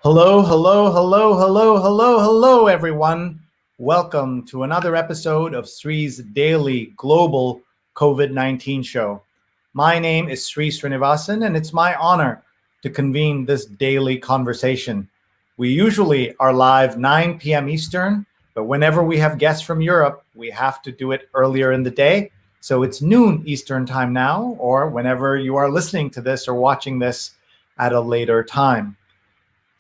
Hello, hello, hello, hello, hello, hello, everyone. Welcome to another episode of Sree's daily global COVID-19 show. My name is Sree Sreenivasan, and it's my honor to convene this daily conversation. We usually are live 9 p.m. Eastern, but whenever we have guests from Europe, we have to do it earlier in the day. So it's noon Eastern time now, or whenever you are listening to this or watching this at a later time.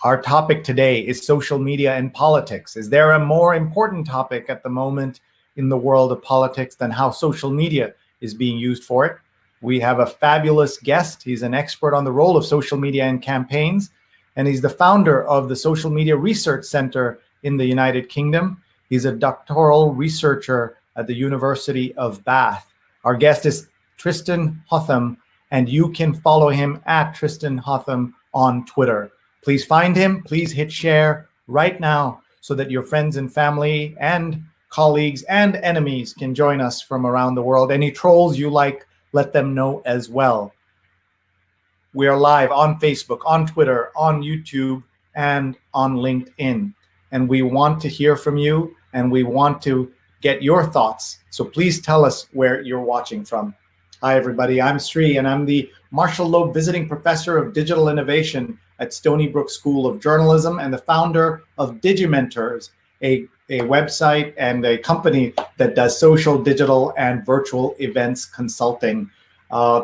Our topic today is social media and politics. Is there a more important topic at the moment in the world of politics than how social media is being used for it? We have a fabulous guest. He's an expert on the role of social media in campaigns, and he's the founder of the Social Media Research Center in the United Kingdom. He's a doctoral researcher at the University of Bath. Our guest is Tristan Hotham, and you can follow him at Tristan Hotham on Twitter. Please find him, please hit share right now so that your friends and family and colleagues and enemies can join us from around the world. Any trolls you like, let them know as well. We are live on Facebook, on Twitter, on YouTube, and on LinkedIn. And we want to hear from you, and we want to get your thoughts. So please tell us where you're watching from. Hi, everybody. I'm Sree, and I'm the Marshall Loeb Visiting Professor of Digital Innovation at Stony Brook School of Journalism and the founder of Digimentors, a website and a company that does social, digital, and virtual events consulting.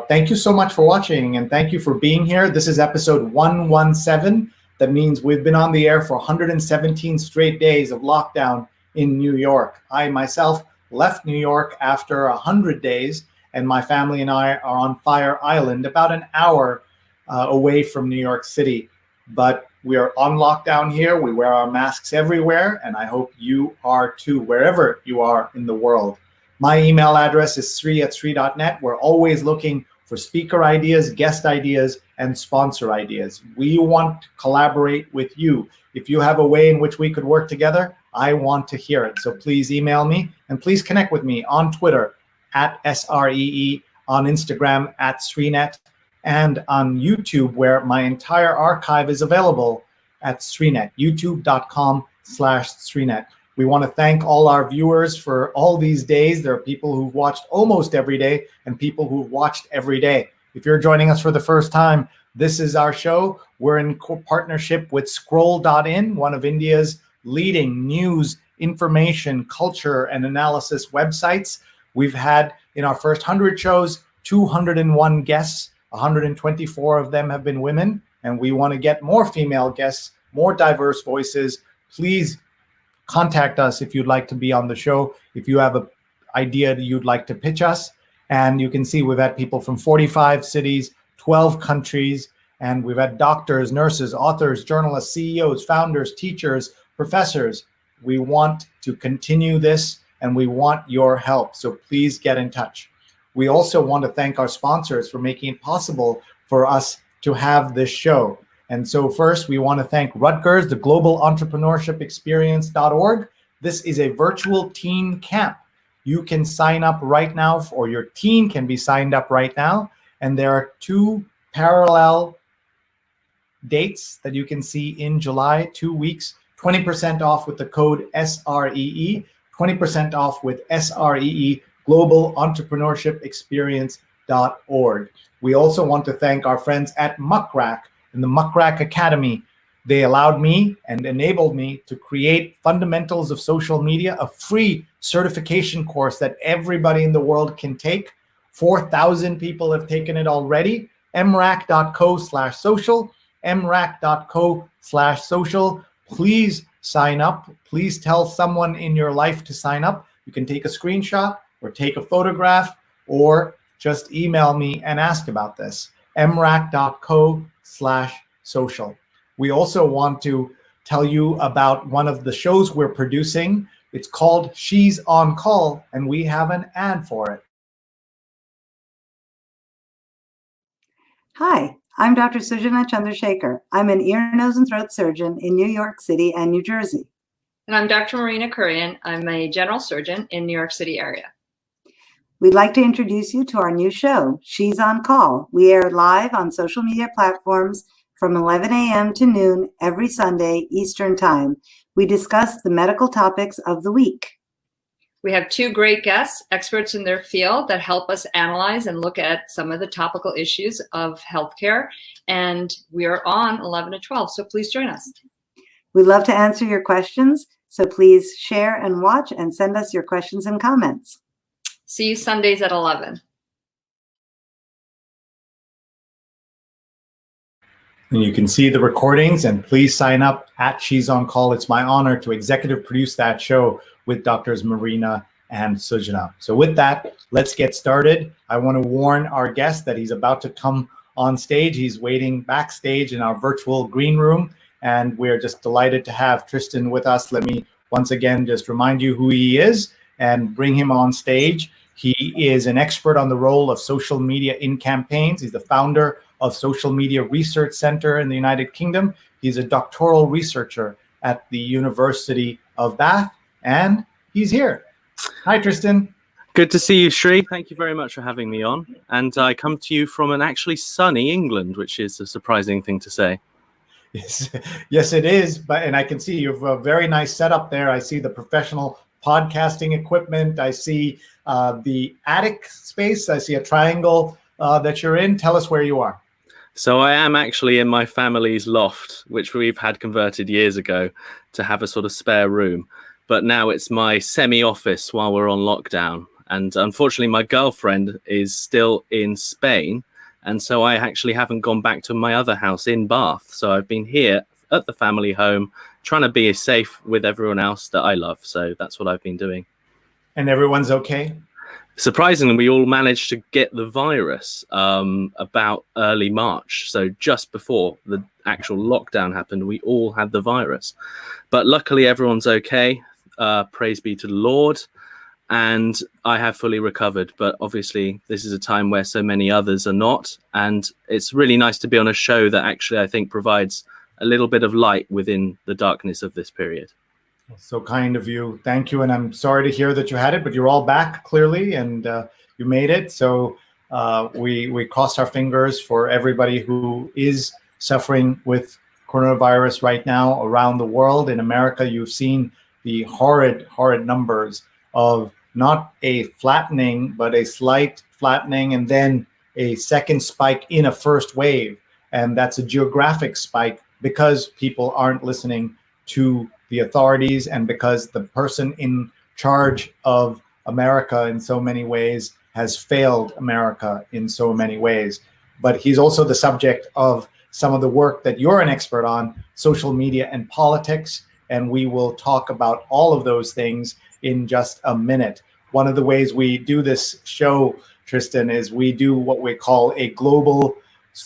Thank you so much for watching, and thank you for being here. This is episode 117. That means we've been on the air for 117 straight days of lockdown in New York. I myself left New York after 100 days, and my family and I are on Fire Island, about an hour away from New York City. But we are on lockdown here. We wear our masks everywhere, and I hope you are too, wherever you are in the world. My email address is sree@sree.net. We're always looking for speaker ideas, guest ideas, and sponsor ideas. We want to collaborate with you. If you have a way in which we could work together, I want to hear it. So please email me, and please connect with me on Twitter at SREE, on Instagram at SreenEt, and on YouTube, where my entire archive is available at SreenEt, youtube.com/SreenEt. We want to thank all our viewers for all these days. There are people who've watched almost every day and people who've watched every day. If you're joining us for the first time, this is our show. We're in partnership with Scroll.in, one of India's leading news, information, culture, and analysis websites. We've had, in our first 100 shows, 201 guests. 124 of them have been women, and we want to get more female guests, more diverse voices. Please contact us if you'd like to be on the show, if you have an idea that you'd like to pitch us. And you can see we've had people from 45 cities, 12 countries, and we've had doctors, nurses, authors, journalists, CEOs, founders, teachers, professors. We want to continue this, and we want your help, so please get in touch. We also want to thank our sponsors for making it possible for us to have this show. And so first, we want to thank Rutgers, the Global Entrepreneurship Experience.org. This is a virtual teen camp. You can sign up right now, or your teen can be signed up right now. And there are 2 parallel dates that you can see in July, 2 weeks, 20% off with the code SREE, 20% off with SREE, Global Entrepreneurship Experience.org. We also want to thank our friends at Muckrack and the Muckrack Academy. They allowed me and enabled me to create Fundamentals of Social Media, a free certification course that everybody in the world can take. 4,000 people have taken it already. mrac.co/social, mrac.co/social. Please sign up. Please tell someone in your life to sign up. You can take a screenshot or take a photograph, or just email me and ask about this. mrac.co/social. We also want to tell you about one of the shows we're producing. It's called She's on Call, and we have an ad for it. Hi, I'm Dr. Sujana Chandrasekhar. I'm an ear, nose, and throat surgeon in New York City and New Jersey. And I'm Dr. Marina Kurian. I'm a general surgeon in New York City area. We'd like to introduce you to our new show, She's on Call. We air live on social media platforms from 11 a.m. to noon every Sunday Eastern Time. We discuss the medical topics of the week. We have two great guests, experts in their field, that help us analyze and look at some of the topical issues of healthcare. And we are on 11 to 12, so please join us. We love to answer your questions, so please share and watch and send us your questions and comments. See you Sundays at 11. And you can see the recordings, and please sign up at She's on Call. It's my honor to executive produce that show with Doctors Marina and Sujana. So with that, let's get started. I want to warn our guest that he's about to come on stage. He's waiting backstage in our virtual green room, and we're just delighted to have Tristan with us. Let me once again just remind you who he is and bring him on stage. He is an expert on the role of social media in campaigns. He's the founder of Social Media Research Center in the United Kingdom. He's a doctoral researcher at the University of Bath, and he's here. Hi, Tristan. Good to see you, Sree. Thank you very much for having me on. And I come to you from an actually sunny England, which is a surprising thing to say. Yes, it is. And I can see you have a very nice setup there. I see the professional podcasting equipment. I see the attic space. I see a triangle that you're in. Tell us where you are. So I am actually in my family's loft, which we've had converted years ago to have a sort of spare room. But now it's my semi-office while we're on lockdown. And unfortunately, my girlfriend is still in Spain. And so I actually haven't gone back to my other house in Bath. So I've been here at the family home, trying to be safe with everyone else that I love. So that's what I've been doing. And everyone's okay? Surprisingly, we all managed to get the virus about early March. So just before the actual lockdown happened, we all had the virus. But luckily, everyone's okay. Praise be to the Lord. And I have fully recovered. But obviously, this is a time where so many others are not. And it's really nice to be on a show that actually, I think, provides a little bit of light within the darkness of this period. So kind of you. Thank you. And I'm sorry to hear that you had it, but you're all back clearly, and you made it. So we crossed our fingers for everybody who is suffering with coronavirus right now around the world. In America, you've seen the horrid numbers of not a flattening, but a slight flattening, and then a second spike in a first wave. And that's a geographic spike because people aren't listening to the authorities, and because the person in charge of America in so many ways has failed America in so many ways. But he's also the subject of some of the work that you're an expert on, social media and politics, and we will talk about all of those things in just a minute. One of the ways we do this show, Tristan, is we do what we call a global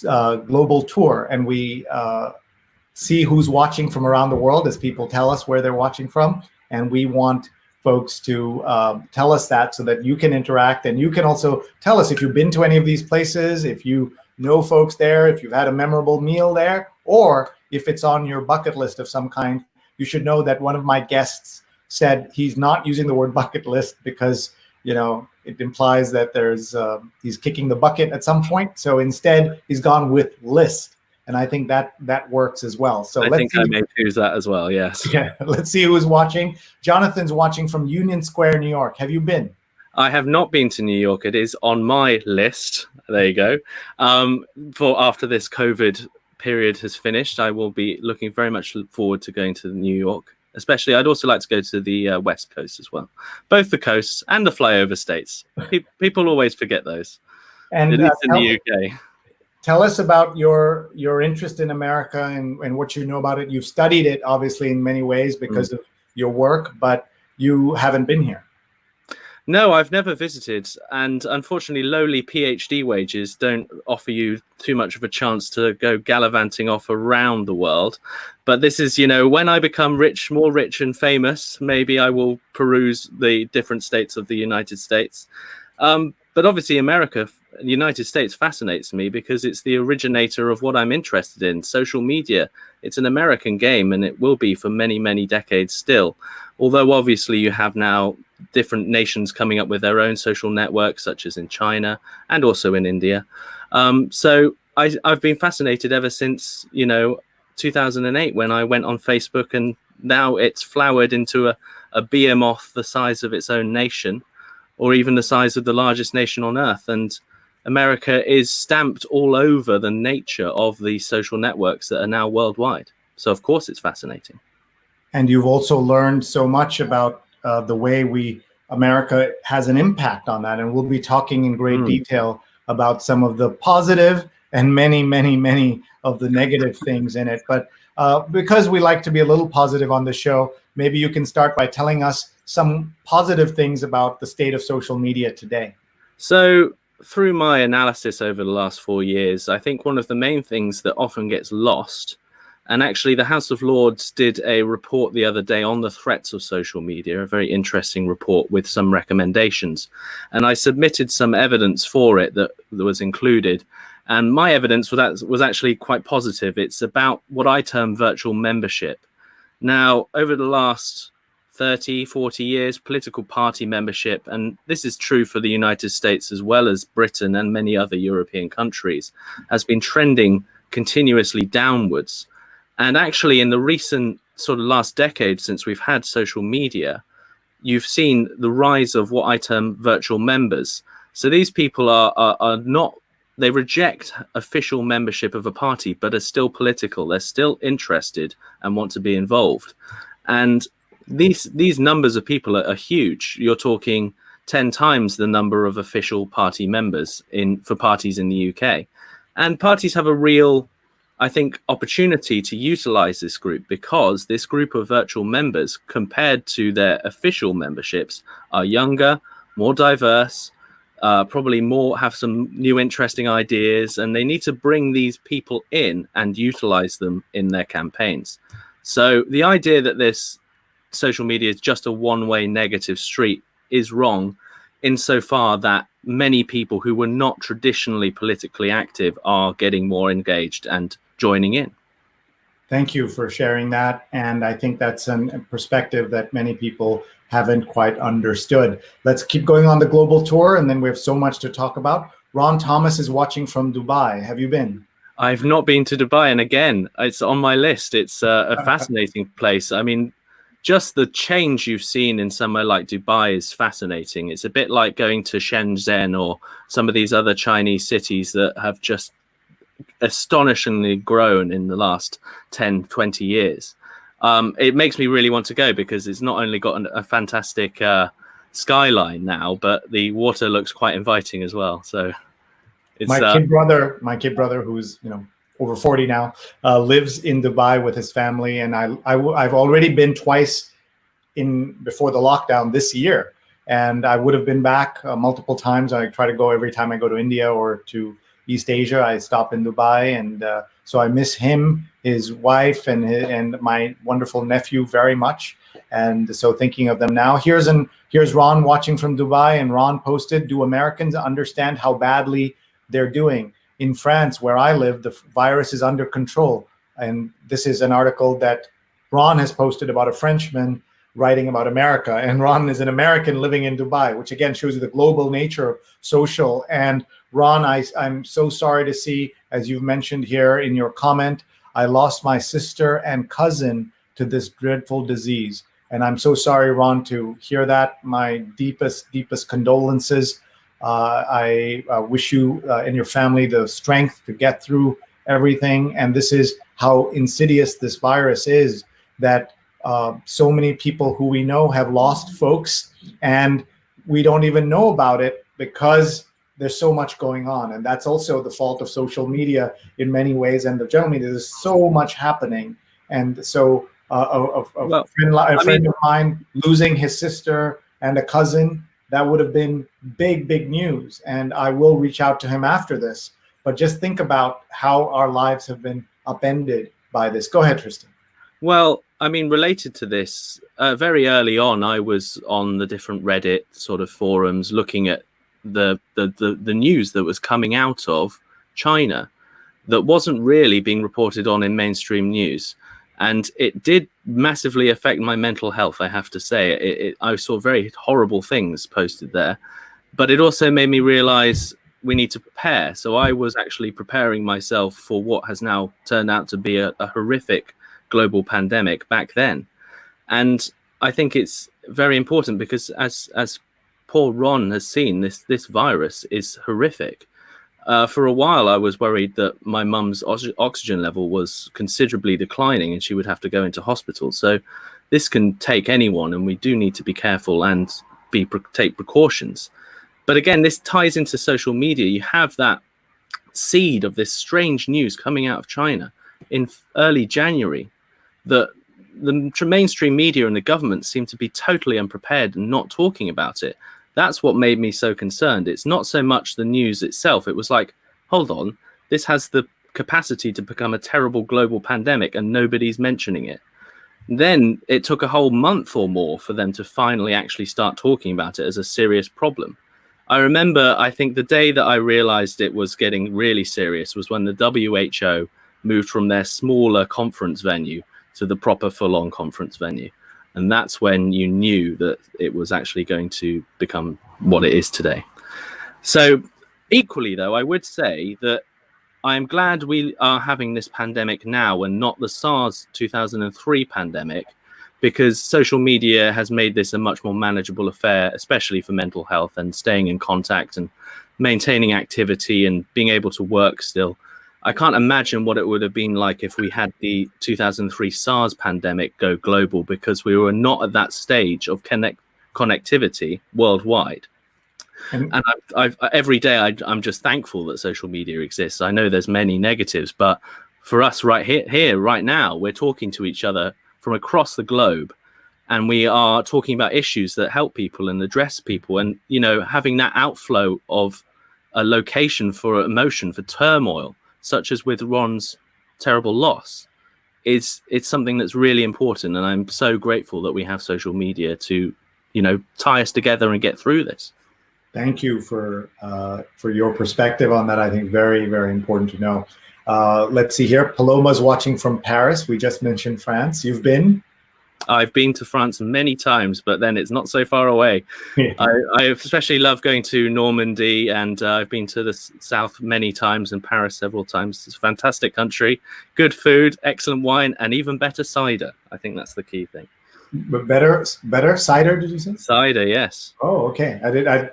tour, and we see who's watching from around the world as people tell us where they're watching from. And we want folks to tell us that so that you can interact, and you can also tell us if you've been to any of these places, if you know folks there, if you've had a memorable meal there, or if it's on your bucket list of some kind. You should know that one of my guests said he's not using the word bucket list because, you know, it implies that there's he's kicking the bucket at some point. So instead, he's gone with list. And I think that works as well. So I think I may choose that as well, yes. Yeah, let's see who's watching. Jonathan's watching from Union Square, New York. Have you been? I have not been to New York. It is on my list. There you go. For after this COVID period has finished, I will be looking very much forward to going to New York. Especially, I'd also like to go to the West Coast as well. Both the coasts and the flyover states. People always forget those. And at least in the UK. Tell us about your interest in America and what you know about it. You've studied it, obviously, in many ways because of your work, but you haven't been here. No, I've never visited. And unfortunately, lowly PhD wages don't offer you too much of a chance to go gallivanting off around the world. But this is, you know, when I become rich, more rich and famous, maybe I will peruse the different states of the United States. But obviously, America, the United States fascinates me because it's the originator of what I'm interested in, social media. It's an American game, and it will be for many, many decades still. Although obviously you have now different nations coming up with their own social networks, such as in China and also in India. So I've been fascinated ever since, 2008 when I went on Facebook, and now it's flowered into a behemoth the size of its own nation, or even the size of the largest nation on earth. And America is stamped all over the nature of these social networks that are now worldwide. So of course it's fascinating. And you've also learned so much about the way America has an impact on that. And we'll be talking in great detail about some of the positive and many, many, many of the negative things in it. But because we like to be a little positive on the show, maybe you can start by telling us some positive things about the state of social media today. So through my analysis over the last 4 years, I think one of the main things that often gets lost, and actually the House of Lords did a report the other day on the threats of social media, a very interesting report with some recommendations. And I submitted some evidence for it that was included. And my evidence was actually quite positive. It's about what I term virtual membership. Now, over the last 30, 40 years, political party membership, and this is true for the United States as well as Britain and many other European countries, has been trending continuously downwards. And actually, in the recent sort of last decade, since we've had social media, you've seen the rise of what I term virtual members. So these people are not, they reject official membership of a party, but are still political. They're still interested and want to be involved. And these numbers of people are huge. You're talking 10 times the number of official party members for parties in the UK. And parties have a real, I think, opportunity to utilize this group, because this group of virtual members, compared to their official memberships, are younger, more diverse, probably have some new interesting ideas, and they need to bring these people in and utilize them in their campaigns. So the idea that this social media is just a one-way negative street is wrong, insofar that many people who were not traditionally politically active are getting more engaged and joining in. Thank you for sharing that. And I think that's a perspective that many people haven't quite understood. Let's keep going on the global tour, and then we have so much to talk about. Ron Thomas is watching from Dubai. Have you been? I've not been to Dubai, and again, it's on my list. It's a fascinating place. I mean, just the change you've seen in somewhere like Dubai is fascinating. It's a bit like going to Shenzhen or some of these other Chinese cities that have just astonishingly grown in the last 10, 20 years. It makes me really want to go, because it's not only got a fantastic skyline now, but the water looks quite inviting as well. So it's my kid brother, who's over 40 now, lives in Dubai with his family, and I've already been twice before the lockdown this year, and I would have been back multiple times. I try to go every time I go to India or to East Asia. I stop in Dubai, and so I miss him, his wife, and my wonderful nephew very much. And so thinking of them now. Here's Ron watching from Dubai, and Ron posted, "Do Americans understand how badly they're doing? In France, where I live, the virus is under control." And this is an article that Ron has posted about a Frenchman writing about America. And Ron is an American living in Dubai, which again shows you the global nature of social. And Ron, I'm so sorry to see, as you've mentioned here in your comment, I lost my sister and cousin to this dreadful disease. And I'm so sorry, Ron, to hear that. My deepest condolences. I wish you and your family the strength to get through everything. And this is how insidious this virus is, that so many people who we know have lost folks, and we don't even know about it because there's so much going on. And that's also the fault of social media in many ways. And the general media, there's so much happening. And so a friend of mine losing his sister and a cousin, that would have been big news. And I will reach out to him after this. But just think about how our lives have been upended by this. Go ahead, Tristan. Well, I mean, related to this, very early on, I was on the different Reddit sort of forums looking at the news that was coming out of China that wasn't really being reported on in mainstream news. And it did massively affect my mental health, I have to say. I saw very horrible things posted there. But it also made me realize we need to prepare. So I was actually preparing myself for what has now turned out to be a horrific global pandemic back then. And I think it's very important because as poor Ron has seen, this virus is horrific. For a while, I was worried that my mum's oxygen level was considerably declining and she would have to go into hospital. So this can take anyone, and we do need to be careful and take precautions. But again, this ties into social media. You have that seed of this strange news coming out of China in early January that the mainstream media and the government seem to be totally unprepared and not talking about it. That's what made me so concerned. It's not so much the news itself. It was like, hold on, this has the capacity to become a terrible global pandemic and nobody's mentioning it. Then it took a whole month or more for them to finally actually start talking about it as a serious problem. I remember, I think the day that I realized it was getting really serious was when the WHO moved from their smaller conference venue to the proper full-on conference venue. And that's when you knew that it was actually going to become what it is today. So equally, though, I would say that I'm glad we are having this pandemic now and not the SARS 2003 pandemic, because social media has made this a much more manageable affair, especially for mental health and staying in contact and maintaining activity and being able to work still. I can't imagine what it would have been like if we had the 2003 SARS pandemic go global, because we were not at that stage of connectivity worldwide. And every day I'm just thankful that social media exists. I know there's many negatives, but for us right here, right now, we're talking to each other from across the globe, and we are talking about issues that help people and address people. And, you know, having that outflow of a location for emotion, for turmoil, such as with Ron's terrible loss, it's something that's really important. And I'm so grateful that we have social media to, you know, tie us together and get through this. Thank you for your perspective on that. I think very, very important to know. Let's see here. Paloma's watching from Paris. We just mentioned France. You've been? I've been to France many times, but then it's not so far away. I especially love going to Normandy, and I've been to the south many times and Paris several times. It's a fantastic country, good food, excellent wine, and even better cider. I think that's the key thing. But better cider, did you say? Cider, yes. Oh, okay.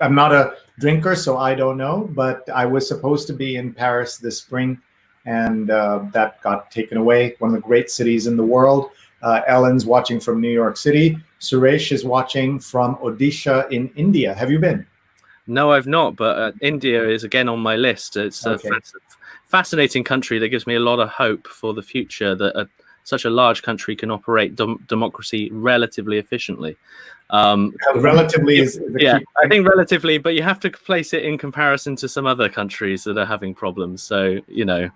I'm not a drinker, so I don't know, but I was supposed to be in Paris this spring, and that got taken away. One of the great cities in the world. Ellen's watching from New York City. Suresh is watching from Odisha in India. Have you been? No, I've not, but India is again on my list. It's okay. A fascinating country that gives me a lot of hope for the future, that such a large country can operate democracy relatively efficiently. Relatively is the yeah, key. I think relatively, but you have to place it in comparison to some other countries that are having problems. So, you know.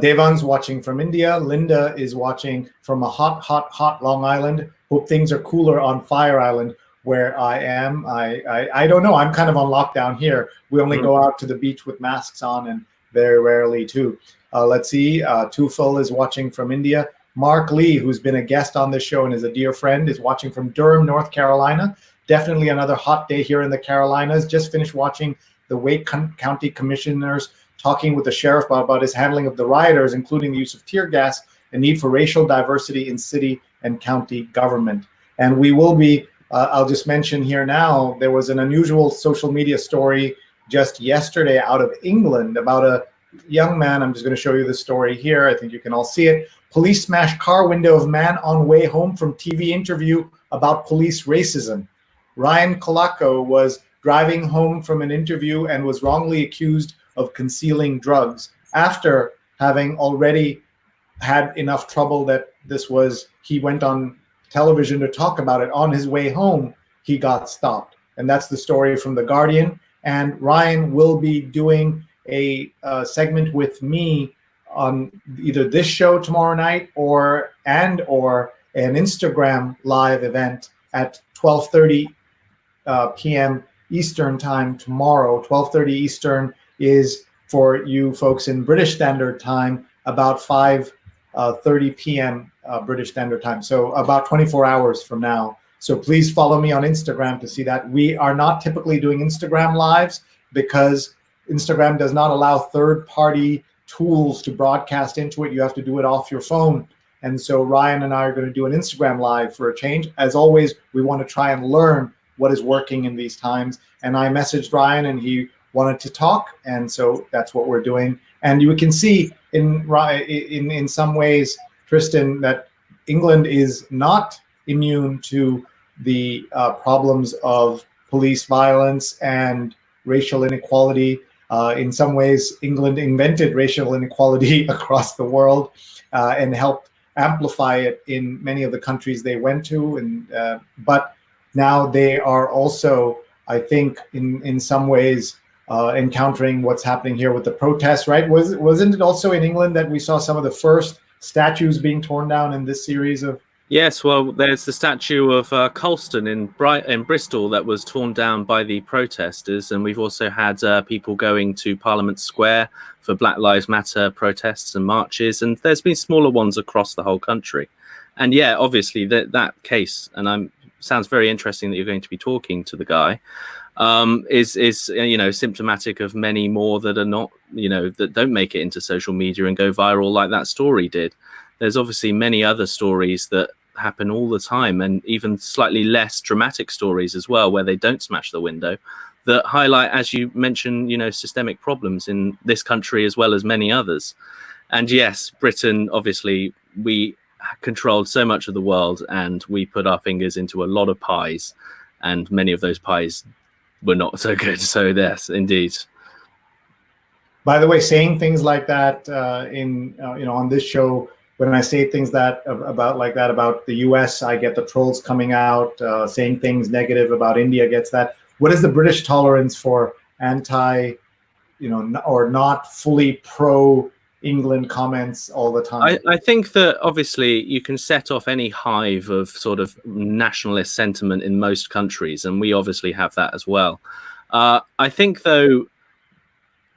Devon's watching from India. Linda is watching from a hot Long Island. Hope things are cooler on Fire Island where I am. I don't know. I'm kind of on lockdown here. We only go out to the beach with masks on, and very rarely too. Let's see. Tufel is watching from India. Mark Lee, who's been a guest on this show and is a dear friend, is watching from Durham, North Carolina. Definitely another hot day here in the Carolinas. Just finished watching the Wake County commissioners talking with the sheriff about his handling of the rioters, including the use of tear gas and need for racial diversity in city and county government. And we will be, I'll just mention here now, there was an unusual social media story just yesterday out of England about a young man. I'm just going to show you the story here. I think you can all see it. Police smash car window of man on way home from TV interview about police racism. Ryan Kolako was driving home from an interview and was wrongly accused of concealing drugs after having already had enough trouble that he went on television to talk about it. On his way home, he got stopped. And that's the story from The Guardian. And Ryan will be doing a segment with me on either this show tomorrow night or an Instagram live event at 12:30 p.m. Eastern time tomorrow. 12:30 Eastern is, for you folks in British Standard Time, about 5:30 p.m. British Standard Time. So about 24 hours from now. So please follow me on Instagram to see that. We are not typically doing Instagram lives. because Instagram does not allow third-party tools to broadcast into it. You have to do it off your phone. And so Ryan and I are going to do an Instagram Live for a change. As always, we want to try and learn what is working in these times. And I messaged Ryan and he wanted to talk. And so that's what we're doing. And you can see in some ways, Tristan, that England is not immune to the problems of police violence and racial inequality. In some ways, England invented racial inequality across the world and helped amplify it in many of the countries they went to. And but now they are also, I think, in some ways, encountering what's happening here with the protests, right? Wasn't it also in England that we saw some of the first statues being torn down in this series of? Yes, well, there's the statue of Colston in Bristol that was torn down by the protesters, and we've also had people going to Parliament Square for Black Lives Matter protests and marches, and there's been smaller ones across the whole country. And yeah, obviously that case, and sounds very interesting that you're going to be talking to the guy, is symptomatic of many more that are not, that don't make it into social media and go viral like that story did. There's obviously many other stories that happen all the time, and even slightly less dramatic stories as well, where they don't smash the window, that highlight, as you mentioned, systemic problems in this country as well as many others. And yes, Britain, obviously, we controlled so much of the world and we put our fingers into a lot of pies, and many of those pies were not so good. So yes, indeed. By the way, saying things like that on this show, when I say things about the US, I get the trolls coming out, saying things negative about India gets that. What is the British tolerance for or not fully pro-England comments all the time? I think that obviously you can set off any hive of sort of nationalist sentiment in most countries, and we obviously have that as well. I think, though,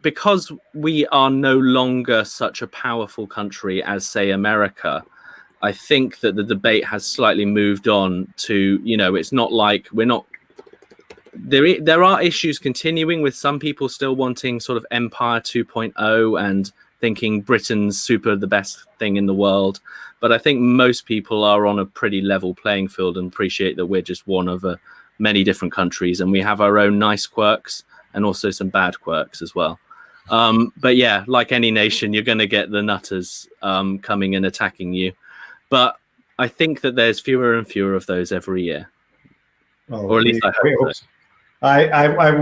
because we are no longer such a powerful country as, say, America, I think that the debate has slightly moved on to, it's not like we're not. There are issues continuing with some people still wanting sort of Empire 2.0 and thinking Britain's the best thing in the world. But I think most people are on a pretty level playing field and appreciate that we're just one of many different countries, and we have our own nice quirks and also some bad quirks as well. But yeah, like any nation, you're going to get the nutters coming and attacking you. But I think that there's fewer and fewer of those every year. Well, or at least I hope so.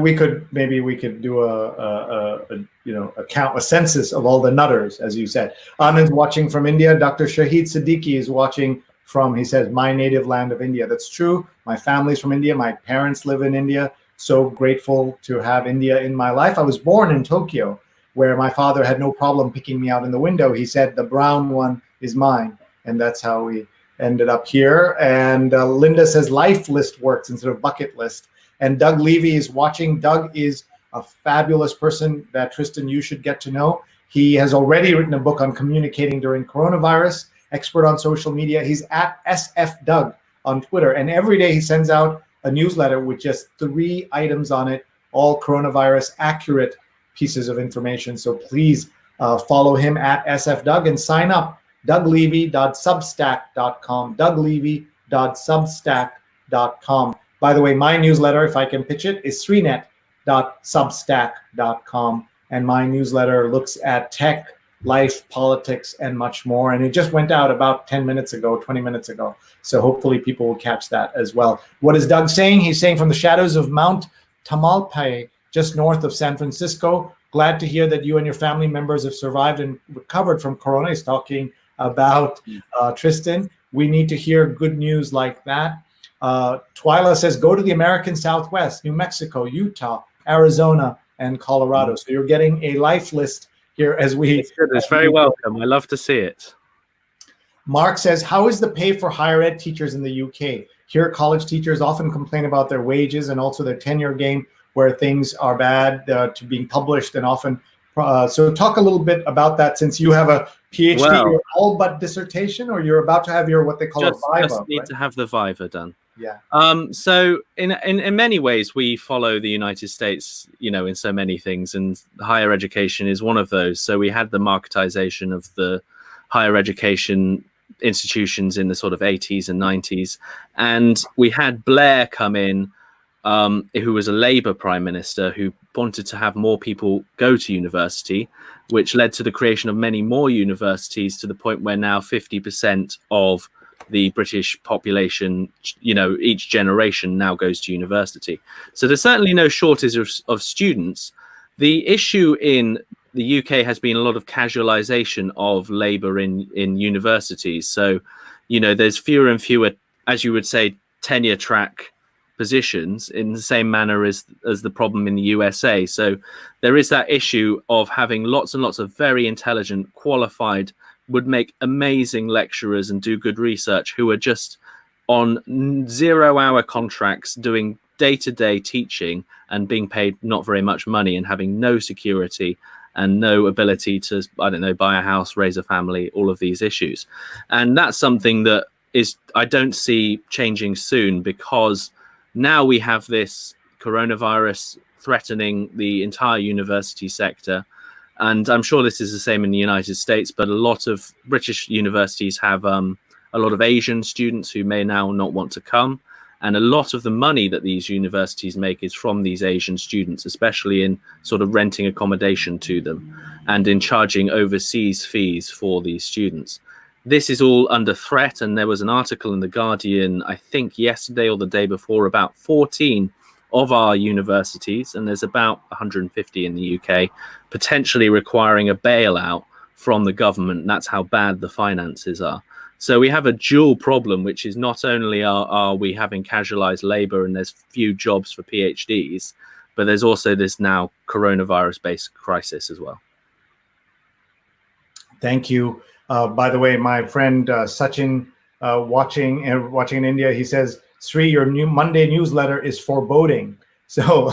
We could do a census of all the nutters, as you said. Anand's watching from India. Dr. Shahid Siddiqui is watching from, he says, my native land of India. That's true. My family's from India. My parents live in India. So grateful to have India in my life. I was born in Tokyo, where my father had no problem picking me out in the window. He said, the brown one is mine. And that's how we ended up here. And Linda says life list works instead of bucket list. And Doug Levy is watching. Doug is a fabulous person that, Tristan, you should get to know. He has already written a book on communicating during coronavirus, expert on social media. He's at SF Doug on Twitter. And every day he sends out a newsletter with just 3 items on it, all coronavirus accurate pieces of information. So please follow him at SF Doug and sign up. DougLevy.substack.com. DougLevy.substack.com. By the way, my newsletter, if I can pitch it, is Sreenet.substack.com. And my newsletter looks at tech, life, politics, and much more. And it just went out about 20 minutes ago. So hopefully people will catch that as well. What is Doug saying? He's saying from the shadows of Mount Tamalpais, just north of San Francisco. Glad to hear that you and your family members have survived and recovered from corona. He's talking about Tristan. We need to hear good news like that. Twyla says, go to the American Southwest, New Mexico, Utah, Arizona, and Colorado. So you're getting a life list here as we... It's good. It's very welcome. I love to see it. Mark says, how is the pay for higher ed teachers in the UK? Here, college teachers often complain about their wages and also their tenure game, where things are bad to being published and often. So talk a little bit about that, since you have a PhD, all but dissertation, or you're about to have your what they call a viva. Just need to have the viva done. Yeah. So in many ways, we follow the United States, in so many things, and higher education is one of those. So we had the marketization of the higher education institutions in the sort of 80s and 90s, and we had Blair come in, who was a Labour prime minister who wanted to have more people go to university, which led to the creation of many more universities, to the point where now 50% of the British population, each generation now goes to university. So there's certainly no shortage of students. The issue in the UK has been a lot of casualisation of labour in universities. So, there's fewer and fewer, as you would say, tenure track positions, in the same manner as the problem in the USA. So there is that issue of having lots and lots of very intelligent, qualified, would make amazing lecturers and do good research, who are just on 0-hour contracts doing day-to-day teaching and being paid not very much money, and having no security and no ability to, buy a house, raise a family, all of these issues. And that's something that I don't see changing soon, because now we have this coronavirus threatening the entire university sector. And I'm sure this is the same in the United States, but a lot of British universities have a lot of Asian students who may now not want to come. And a lot of the money that these universities make is from these Asian students, especially in sort of renting accommodation to them and in charging overseas fees for these students. This is all under threat. And there was an article in The Guardian, I think yesterday or the day before, about 14 of our universities, and there's about 150 in the UK, potentially requiring a bailout from the government. That's how bad the finances are. So we have a dual problem, which is not only are we having casualized labor and there's few jobs for PhDs, but there's also this now coronavirus-based crisis as well. Thank you. By the way, my friend Sachin, watching in India, he says, Sree, your new Monday newsletter is foreboding. So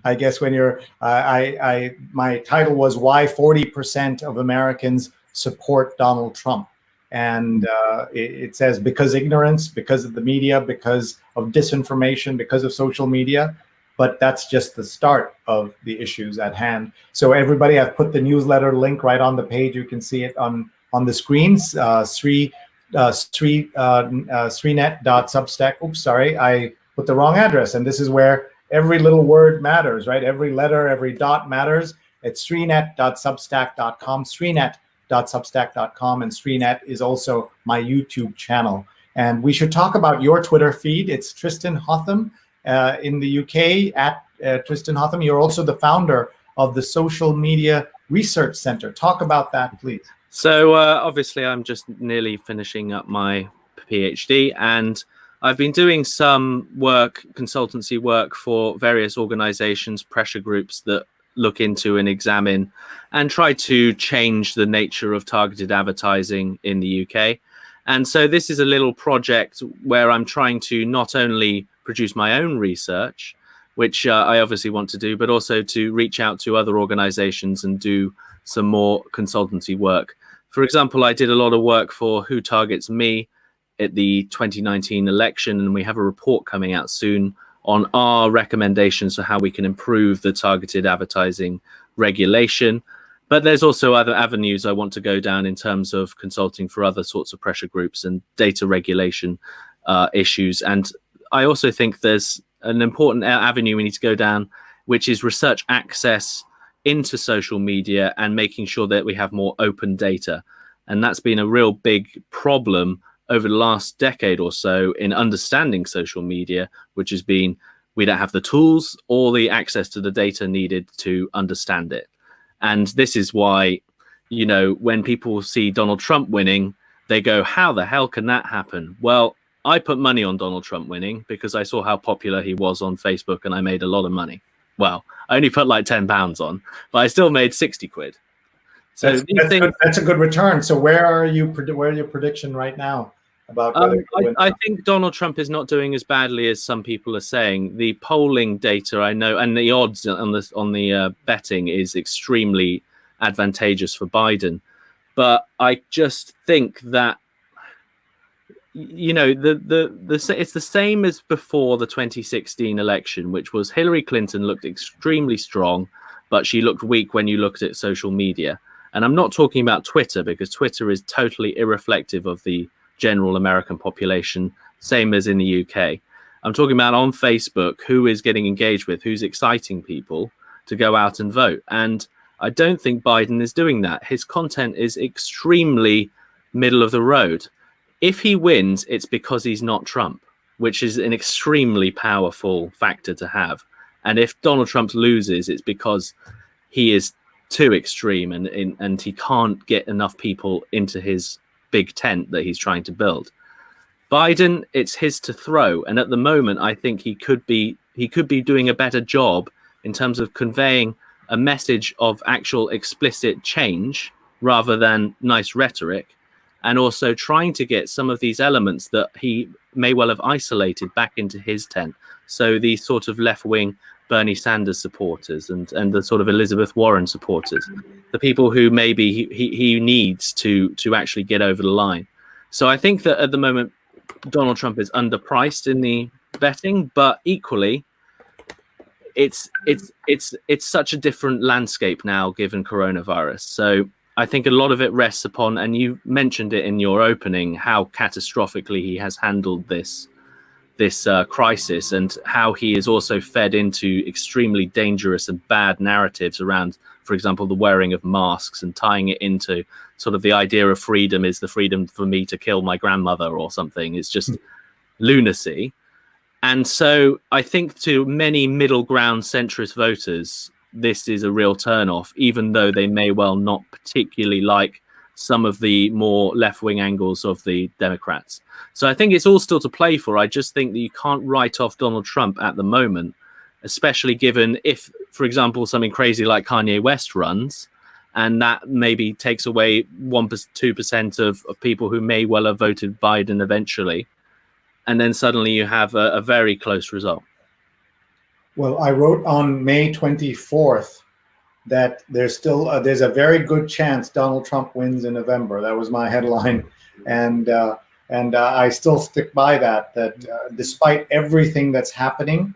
I guess when you're, my title was Why 40% of Americans Support Donald Trump. And it says, because ignorance, because of the media, because of disinformation, because of social media. But that's just the start of the issues at hand. So everybody, I've put the newsletter link right on the page. You can see it on the screens. Sreenet.substack. Oops, sorry, I put the wrong address. And this is where every little word matters, right? Every letter, every dot matters. It's sreenet.substack.com, sreenet.substack.com, and Sreenet is also my YouTube channel. And we should talk about your Twitter feed. It's Tristan Hotham in the UK, at Tristan Hotham. You're also the founder of the Social Media Research Center. Talk about that, please. So obviously, I'm just nearly finishing up my PhD, and I've been doing some work, consultancy work, for various organizations, pressure groups that look into and examine and try to change the nature of targeted advertising in the UK. And so this is a little project where I'm trying to not only produce my own research, which I obviously want to do, but also to reach out to other organizations and do some more consultancy work. For example, I did a lot of work for Who Targets Me at the 2019 election, and we have a report coming out soon on our recommendations for how we can improve the targeted advertising regulation. But there's also other avenues I want to go down in terms of consulting for other sorts of pressure groups and data regulation issues. And I also think there's an important avenue we need to go down, which is research access into social media and making sure that we have more open data. And that's been a real big problem over the last decade or so in understanding social media, which has been, we don't have the tools or the access to the data needed to understand it. And this is why, when people see Donald Trump winning, they go, how the hell can that happen? Well, I put money on Donald Trump winning because I saw how popular he was on Facebook, and I made a lot of money. Well, I only put like £10 on, but I still made 60 quid. So that's a good return. So where are your prediction right now about whether I think Donald Trump is not doing as badly as some people are saying. The polling data I know, and the odds on the betting is extremely advantageous for Biden. But I just think that, you know, it's the same as before the 2016 election, which was Hillary Clinton looked extremely strong, but she looked weak when you looked at social media. And I'm not talking about Twitter, because Twitter is totally irreflective of the general American population, same as in the UK. I'm talking about on Facebook, who is getting engaged with, who's exciting people to go out and vote. And I don't think Biden is doing that. His content is extremely middle of the road. If he wins, it's because he's not Trump, which is an extremely powerful factor to have. And if Donald Trump loses, it's because he is too extreme and he can't get enough people into his big tent that he's trying to build. Biden, it's his to throw. And at the moment, I think he could be doing a better job in terms of conveying a message of actual explicit change rather than nice rhetoric, and also trying to get some of these elements that he may well have isolated back into his tent. So these sort of left-wing Bernie Sanders supporters and the sort of Elizabeth Warren supporters, the people who maybe he needs to actually get over the line. So I think that at the moment, Donald Trump is underpriced in the betting, but equally, it's such a different landscape now given coronavirus. So I think a lot of it rests upon, and you mentioned it in your opening, how catastrophically he has handled this crisis, and how he is also fed into extremely dangerous and bad narratives around, for example, the wearing of masks, and tying it into sort of the idea of freedom is the freedom for me to kill my grandmother or something. It's just lunacy. And so I think to many middle ground centrist voters, this is a real turnoff, even though they may well not particularly like some of the more left-wing angles of the Democrats. So I think it's all still to play for. I just think that you can't write off Donald Trump at the moment, especially given if, for example, something crazy like Kanye West runs, and that maybe takes away 2% of people who may well have voted Biden eventually. And then suddenly you have a very close result. Well, I wrote on May 24th that there's a very good chance Donald Trump wins in November. That was my headline, and I still stick by that. Despite everything that's happening,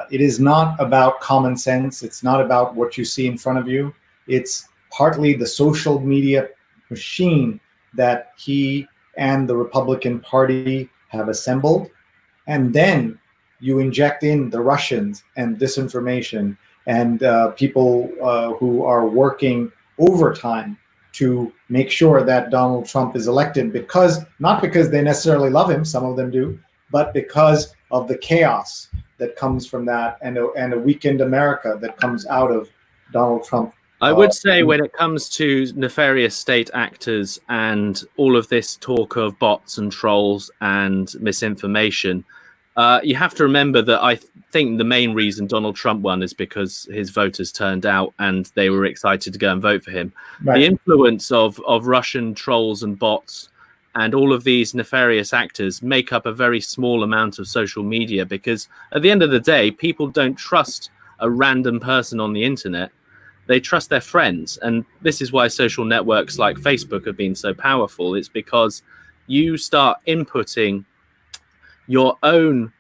it is not about common sense. It's not about what you see in front of you. It's partly the social media machine that he and the Republican Party have assembled, and then you inject in the Russians and disinformation and people who are working overtime to make sure that Donald Trump is elected, not because they necessarily love him, some of them do, but because of the chaos that comes from that, and a weakened America that comes out of Donald Trump. I would say when it comes to nefarious state actors and all of this talk of bots and trolls and misinformation, you have to remember that I think the main reason Donald Trump won is because his voters turned out and they were excited to go and vote for him. Right. The influence of Russian trolls and bots and all of these nefarious actors make up a very small amount of social media, because at the end of the day, people don't trust a random person on the internet. They trust their friends. And this is why social networks like Facebook have been so powerful. It's because you start inputting your own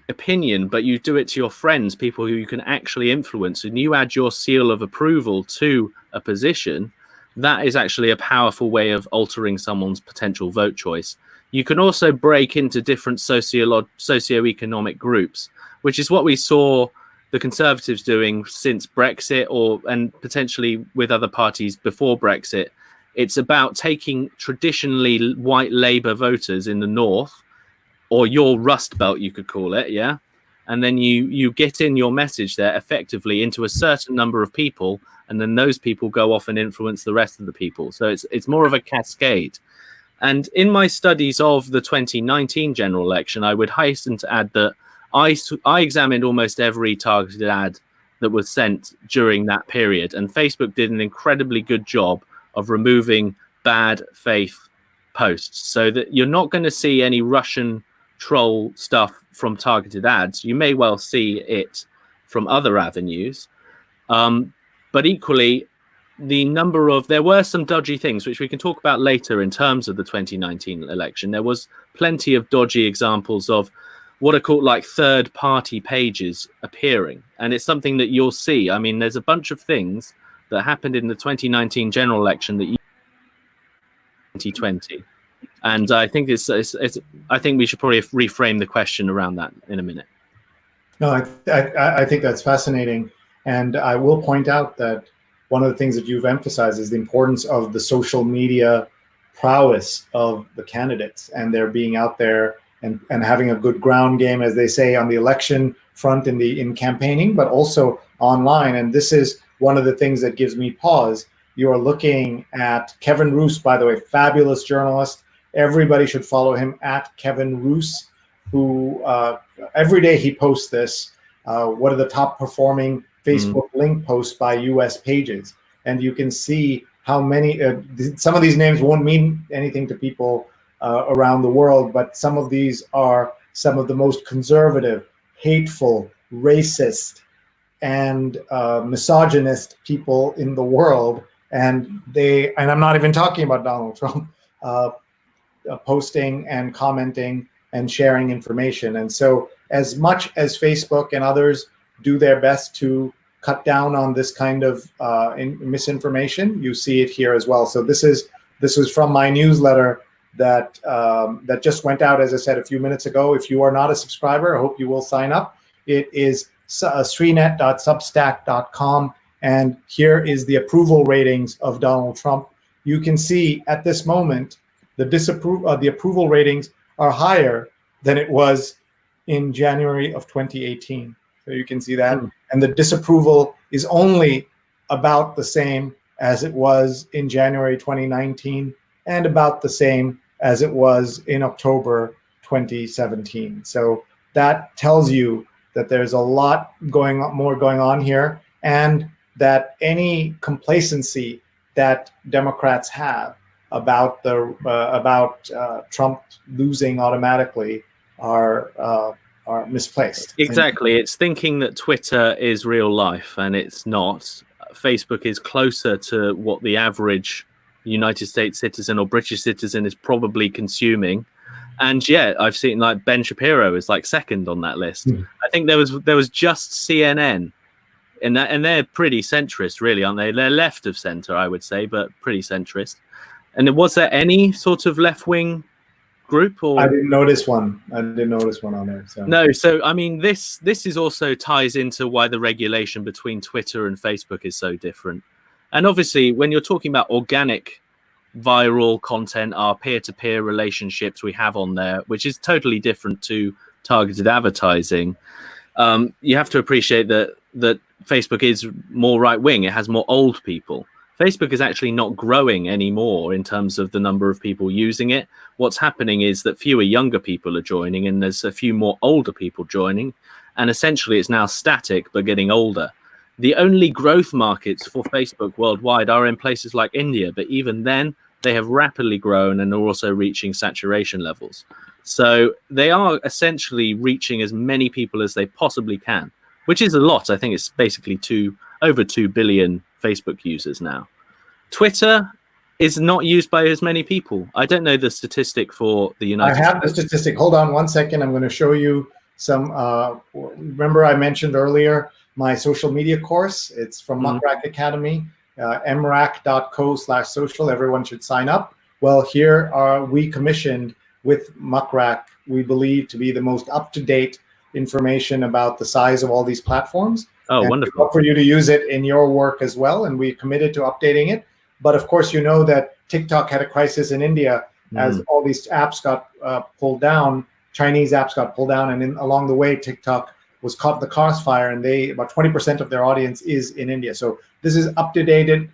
opinion, but you do it to your friends, people who you can actually influence, and you add your seal of approval to a position. That is actually a powerful way of altering someone's potential vote choice. You can also break into different socioeconomic groups, which is what we saw the Conservatives doing since Brexit, and potentially with other parties before Brexit. It's about taking traditionally white Labour voters in the north, or your Rust Belt, you could call it, yeah? And then you get in your message there effectively into a certain number of people, and then those people go off and influence the rest of the people. So it's more of a cascade. And in my studies of the 2019 general election, I would hasten to add that I examined almost every targeted ad that was sent during that period, and Facebook did an incredibly good job of removing bad faith posts, so that you're not going to see any Russian troll stuff from targeted ads. You may well see it from other avenues, but equally, there were some dodgy things which we can talk about later in terms of the 2019 election. There was plenty of dodgy examples of what are called like third party pages appearing, and it's something that you'll see. I mean, there's a bunch of things that happened in the 2019 general election that 2020, and I think I think we should probably reframe the question around that in a minute. No, I think that's fascinating, and I will point out that one of the things that you've emphasized is the importance of the social media prowess of the candidates, and their being out there and having a good ground game, as they say, on the election front in campaigning, but also online. And this is one of the things that gives me pause. You are looking at Kevin Roose, by the way, fabulous journalist. Everybody should follow him at Kevin Roose, who every day he posts this. What are the top performing Facebook link posts by US pages? And you can see how many, some of these names won't mean anything to people around the world, but some of these are some of the most conservative, hateful, racist, and misogynist people in the world. And I'm not even talking about Donald Trump, posting and commenting and sharing information. And so as much as Facebook and others do their best to cut down on this kind of misinformation, you see it here as well. So this was from my newsletter that just went out, as I said, a few minutes ago. If you are not a subscriber, I hope you will sign up. It is sreenet.substack.com, and here is the approval ratings of Donald Trump. You can see at this moment the approval ratings are higher than it was in January of 2018. So you can see that. And the disapproval is only about the same as it was in January 2019 and about the same as it was in October 2017. So that tells you that there's a lot more going on here, and that any complacency that Democrats have about Trump losing automatically are misplaced. Exactly. It's thinking that Twitter is real life, and it's not. Facebook is closer to what the average United States citizen or British citizen is probably consuming. And yeah, I've seen like Ben Shapiro is like second on that list. I think there was just CNN, and they're pretty centrist, really, aren't they? They're left of center, I would say, but pretty centrist. And was there any sort of left-wing group? Or I didn't notice one on there. So. No, so I mean, this is also ties into why the regulation between Twitter and Facebook is so different. And obviously, when you're talking about organic viral content, our peer-to-peer relationships we have on there, which is totally different to targeted advertising, you have to appreciate that Facebook is more right-wing. It has more old people. Facebook is actually not growing anymore in terms of the number of people using it. What's happening is that fewer younger people are joining, and there's a few more older people joining. And essentially, it's now static, but getting older. The only growth markets for Facebook worldwide are in places like India, but even then, they have rapidly grown and are also reaching saturation levels. So they are essentially reaching as many people as they possibly can, which is a lot. I think it's basically over 2 billion Facebook users now. Twitter is not used by as many people. I don't know the statistic for the United States. I have the statistic. Hold on one second. I'm going to show you some. Remember I mentioned earlier my social media course. It's from Muckrack Academy, mrac.co/social. Everyone should sign up. Well, here we commissioned with Muckrack, we believe, to be the most up-to-date information about the size of all these platforms. Oh, and wonderful. for you to use it in your work as well. And we committed to updating it. But of course, you know that TikTok had a crisis in India as all these apps got pulled down. Chinese apps got pulled down. And along the way, TikTok was caught in the crossfire, and about 20% of their audience is in India. So this is updated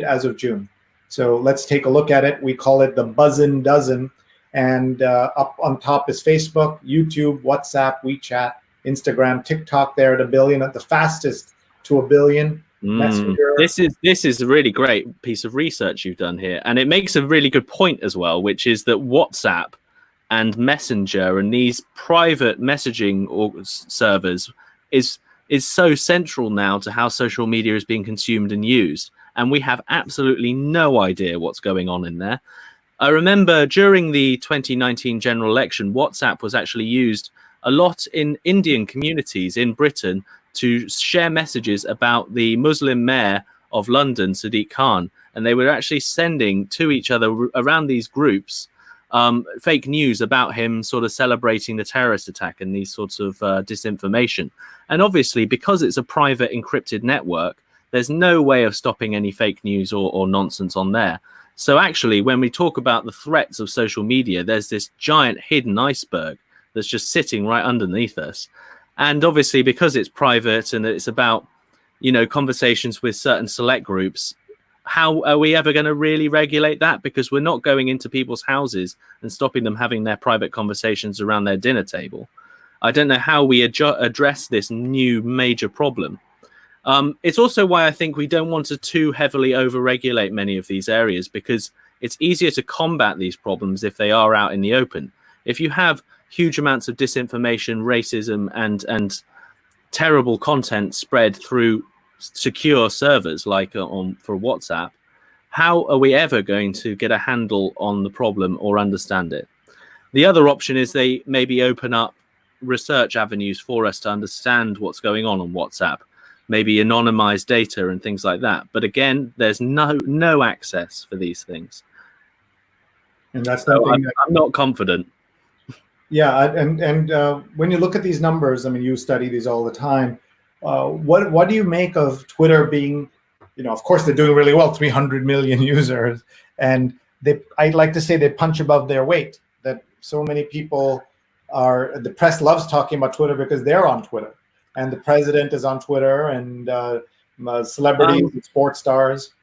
as of June. So let's take a look at it. We call it the Buzzin' Dozen. And up on top is Facebook, YouTube, WhatsApp, WeChat, Instagram, TikTok. They're at 1 billion, at the fastest to 1 billion. Messenger. This is a really great piece of research you've done here, and it makes a really good point as well, which is that WhatsApp and Messenger and these private messaging servers is so central now to how social media is being consumed and used. and we have absolutely no idea what's going on in there. I remember during the 2019 general election, WhatsApp was actually used a lot in Indian communities in Britain to share messages about the Muslim mayor of London, Sadiq Khan. And they were actually sending to each other around these groups fake news about him sort of celebrating the terrorist attack and these sorts of disinformation. And obviously, because it's a private encrypted network, there's no way of stopping any fake news or nonsense on there. So actually, when we talk about the threats of social media, there's this giant hidden iceberg that's just sitting right underneath us. And obviously, because it's private and it's about, you know, conversations with certain select groups, how are we ever going to really regulate that? Because we're not going into people's houses and stopping them having their private conversations around their dinner table. I don't know how we address this new major problem. It's also why I think we don't want to too heavily over-regulate many of these areas, because it's easier to combat these problems if they are out in the open. If you have huge amounts of disinformation, racism, and terrible content spread through secure servers like for WhatsApp, how are we ever going to get a handle on the problem or understand it? The other option is they maybe open up research avenues for us to understand what's going on WhatsApp, maybe anonymized data and things like that. But again, there's no access for these things. And that's so I'm not confident. Yeah, and when you look at these numbers, I mean, you study these all the time. What do you make of Twitter being, you know, of course they're doing really well, 300 million users, and I'd like to say they punch above their weight. That so many people the press loves talking about Twitter because they're on Twitter, and the president is on Twitter, and celebrities, and sports stars.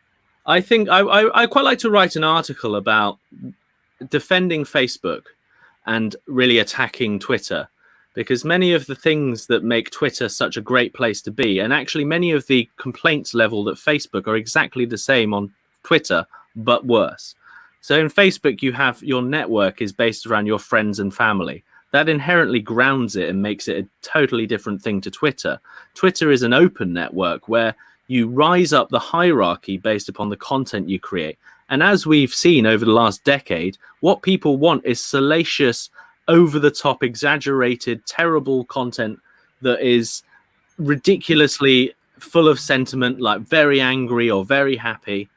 I think I quite like to write an article about defending Facebook and really attacking Twitter, because many of the things that make Twitter such a great place to be, and actually many of the complaints leveled at Facebook are exactly the same on Twitter, but worse. So in Facebook, you have your network is based around your friends and family. That inherently grounds it and makes it a totally different thing to Twitter. Twitter is an open network where you rise up the hierarchy based upon the content you create. And as we've seen over the last decade, what people want is salacious, over-the-top, exaggerated, terrible content that is ridiculously full of sentiment, like very angry or very happy.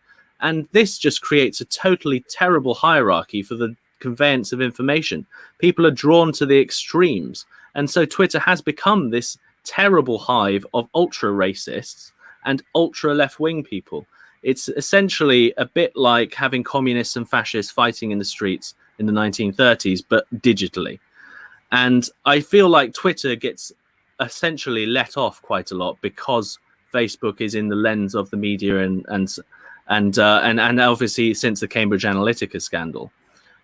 And this just creates a totally terrible hierarchy for the conveyance of information. People are drawn to the extremes. And so Twitter has become this terrible hive of ultra-racists and ultra-left-wing people. It's essentially a bit like having communists and fascists fighting in the streets in the 1930s, but digitally. And I feel like Twitter gets essentially let off quite a lot because Facebook is in the lens of the media and obviously since the Cambridge Analytica scandal.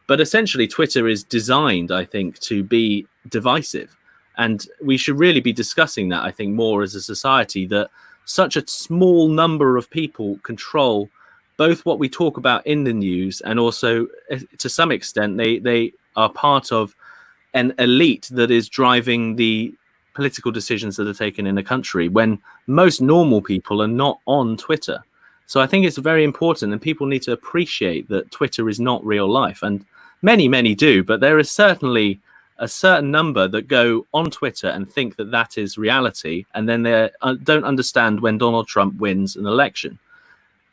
But essentially, Twitter is designed, I think, to be divisive. And we should really be discussing that, I think, more as a society, that such a small number of people control both what we talk about in the news and also, to some extent, they are part of an elite that is driving the political decisions that are taken in a country when most normal people are not on Twitter. So I think it's very important, and people need to appreciate that Twitter is not real life. And many do, but there is certainly a certain number that go on Twitter and think that that is reality, and then they don't understand when Donald Trump wins an election.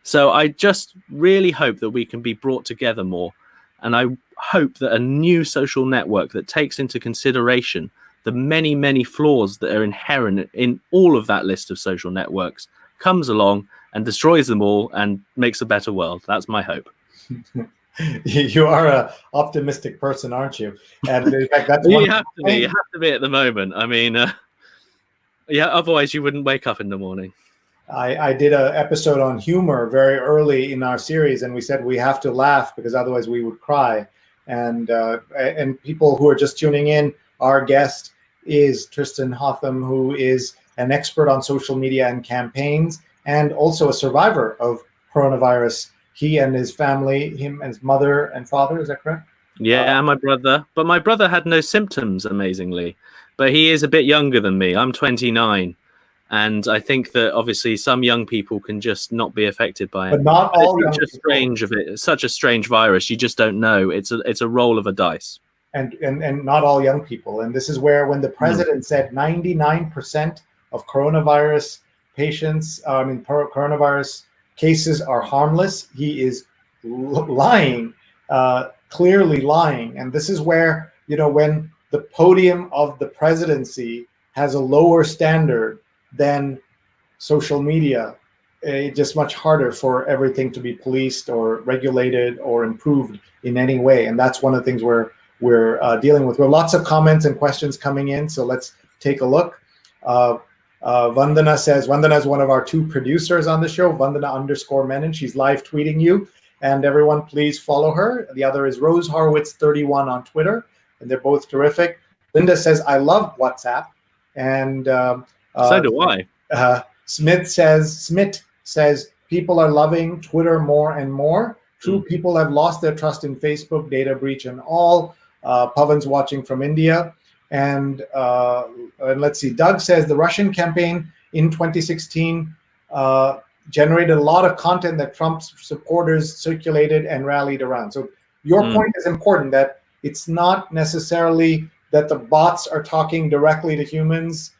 So I just really hope that we can be brought together more, and I hope that a new social network that takes into consideration the many flaws that are inherent in all of that list of social networks comes along and destroys them all and makes a better world. That's my hope. You are an optimistic person, aren't you? And in fact, that's you have to be at the moment. I mean, yeah, otherwise you wouldn't wake up in the morning. I did an episode on humor very early in our series, and we said we have to laugh because otherwise we would cry. And people who are just tuning in, our guest is Tristan Hotham, who is an expert on social media and campaigns, and also a survivor of coronavirus. He and his family, him and his mother and father, is that correct? Yeah, and my brother. But my brother had no symptoms, amazingly. But he is a bit younger than me. I'm 29. And I think that obviously some young people can just not be affected by it. But not all young it's people. such a strange virus. You just don't know. It's a roll of a dice. And not all young people. And this is where, when the president said 99% of coronavirus patients, coronavirus cases are harmless, he is lying, clearly lying. And this is where, when the podium of the presidency has a lower standard than social media, it's just much harder for everything to be policed or regulated or improved in any way. And that's one of the things we're dealing with. We have lots of comments and questions coming in, so let's take a look. Vandana says, Vandana is one of our 2 producers on the show, Vandana_Menon. She's live tweeting you, and everyone please follow her. The other is Rose Horowitz 31 on Twitter, and they're both terrific. Linda says, I love WhatsApp. And so do I. Smith says people are loving Twitter more and more. True, people have lost their trust in Facebook, data breach and all. Pavan's watching from India. And let's see, Doug says the Russian campaign in 2016 generated a lot of content that Trump's supporters circulated and rallied around. So your point is important, that it's not necessarily that the bots are talking directly to humans,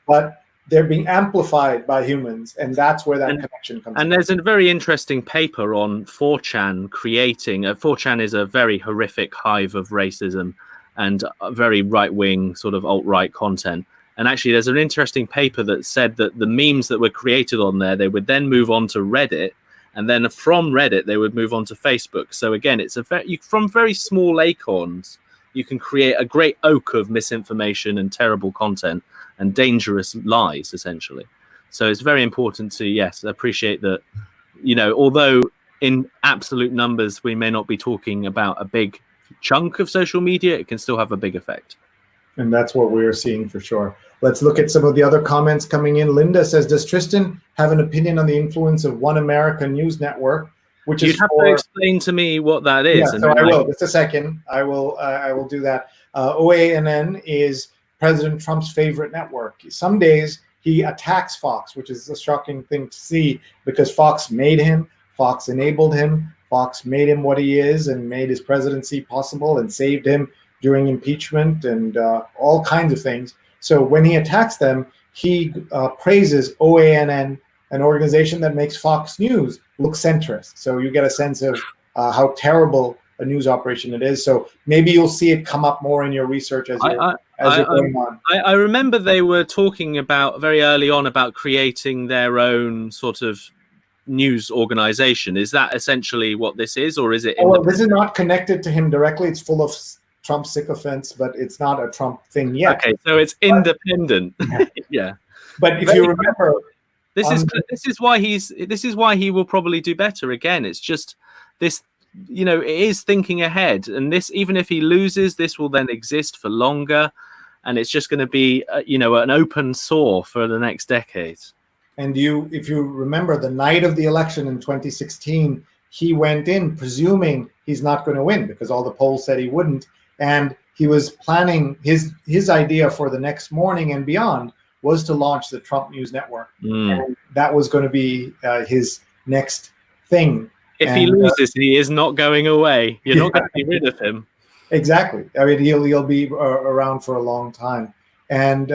but they're being amplified by humans, and that's where that connection comes in. And there's a very interesting paper on 4chan creating. 4chan is a very horrific hive of racism and very right-wing sort of alt-right content. And actually, there's an interesting paper that said that the memes that were created on there, they would then move on to Reddit, and then from Reddit, they would move on to Facebook. So again, it's from very small acorns, you can create a great oak of misinformation and terrible content and dangerous lies, essentially. So it's very important to, yes, appreciate that, although in absolute numbers, we may not be talking about a big chunk of social media, it can still have a big effect. And that's what we're seeing for sure. Let's look at some of the other comments coming in. Linda says, does Tristan have an opinion on the influence of One America News Network? Which You'd have to explain to me what that is. Yeah, so I will. Just a second. I will do that. OANN is President Trump's favorite network. Some days he attacks Fox, which is a shocking thing to see, because Fox made him, Fox enabled him, Fox made him what he is and made his presidency possible and saved him during impeachment and all kinds of things. So when he attacks them, he praises OANN, an organization that makes Fox News look centrist. So you get a sense of how terrible a news operation it is. So maybe you'll see it come up more in your research as you're going on. I remember they were talking about very early on about creating their own sort of news organization. Is that essentially what this is, or is it? Well, this is not connected to him directly. It's full of Trump sycophants, but it's not a Trump thing yet. Okay, so it's independent. Yeah. But if you remember, this is why he will probably do better again. It's just this, it is thinking ahead, and this, even if he loses, this will then exist for longer, and it's just going to be an open sore for the next decade. And if you remember, the night of the election in 2016, he went in presuming he's not going to win because all the polls said he wouldn't, and he was planning his idea for the next morning and beyond was to launch the Trump News Network. And that was going to be his next thing. If he loses, he is not going away. You're not going to be rid of him. Exactly. I mean, he'll be around for a long time. And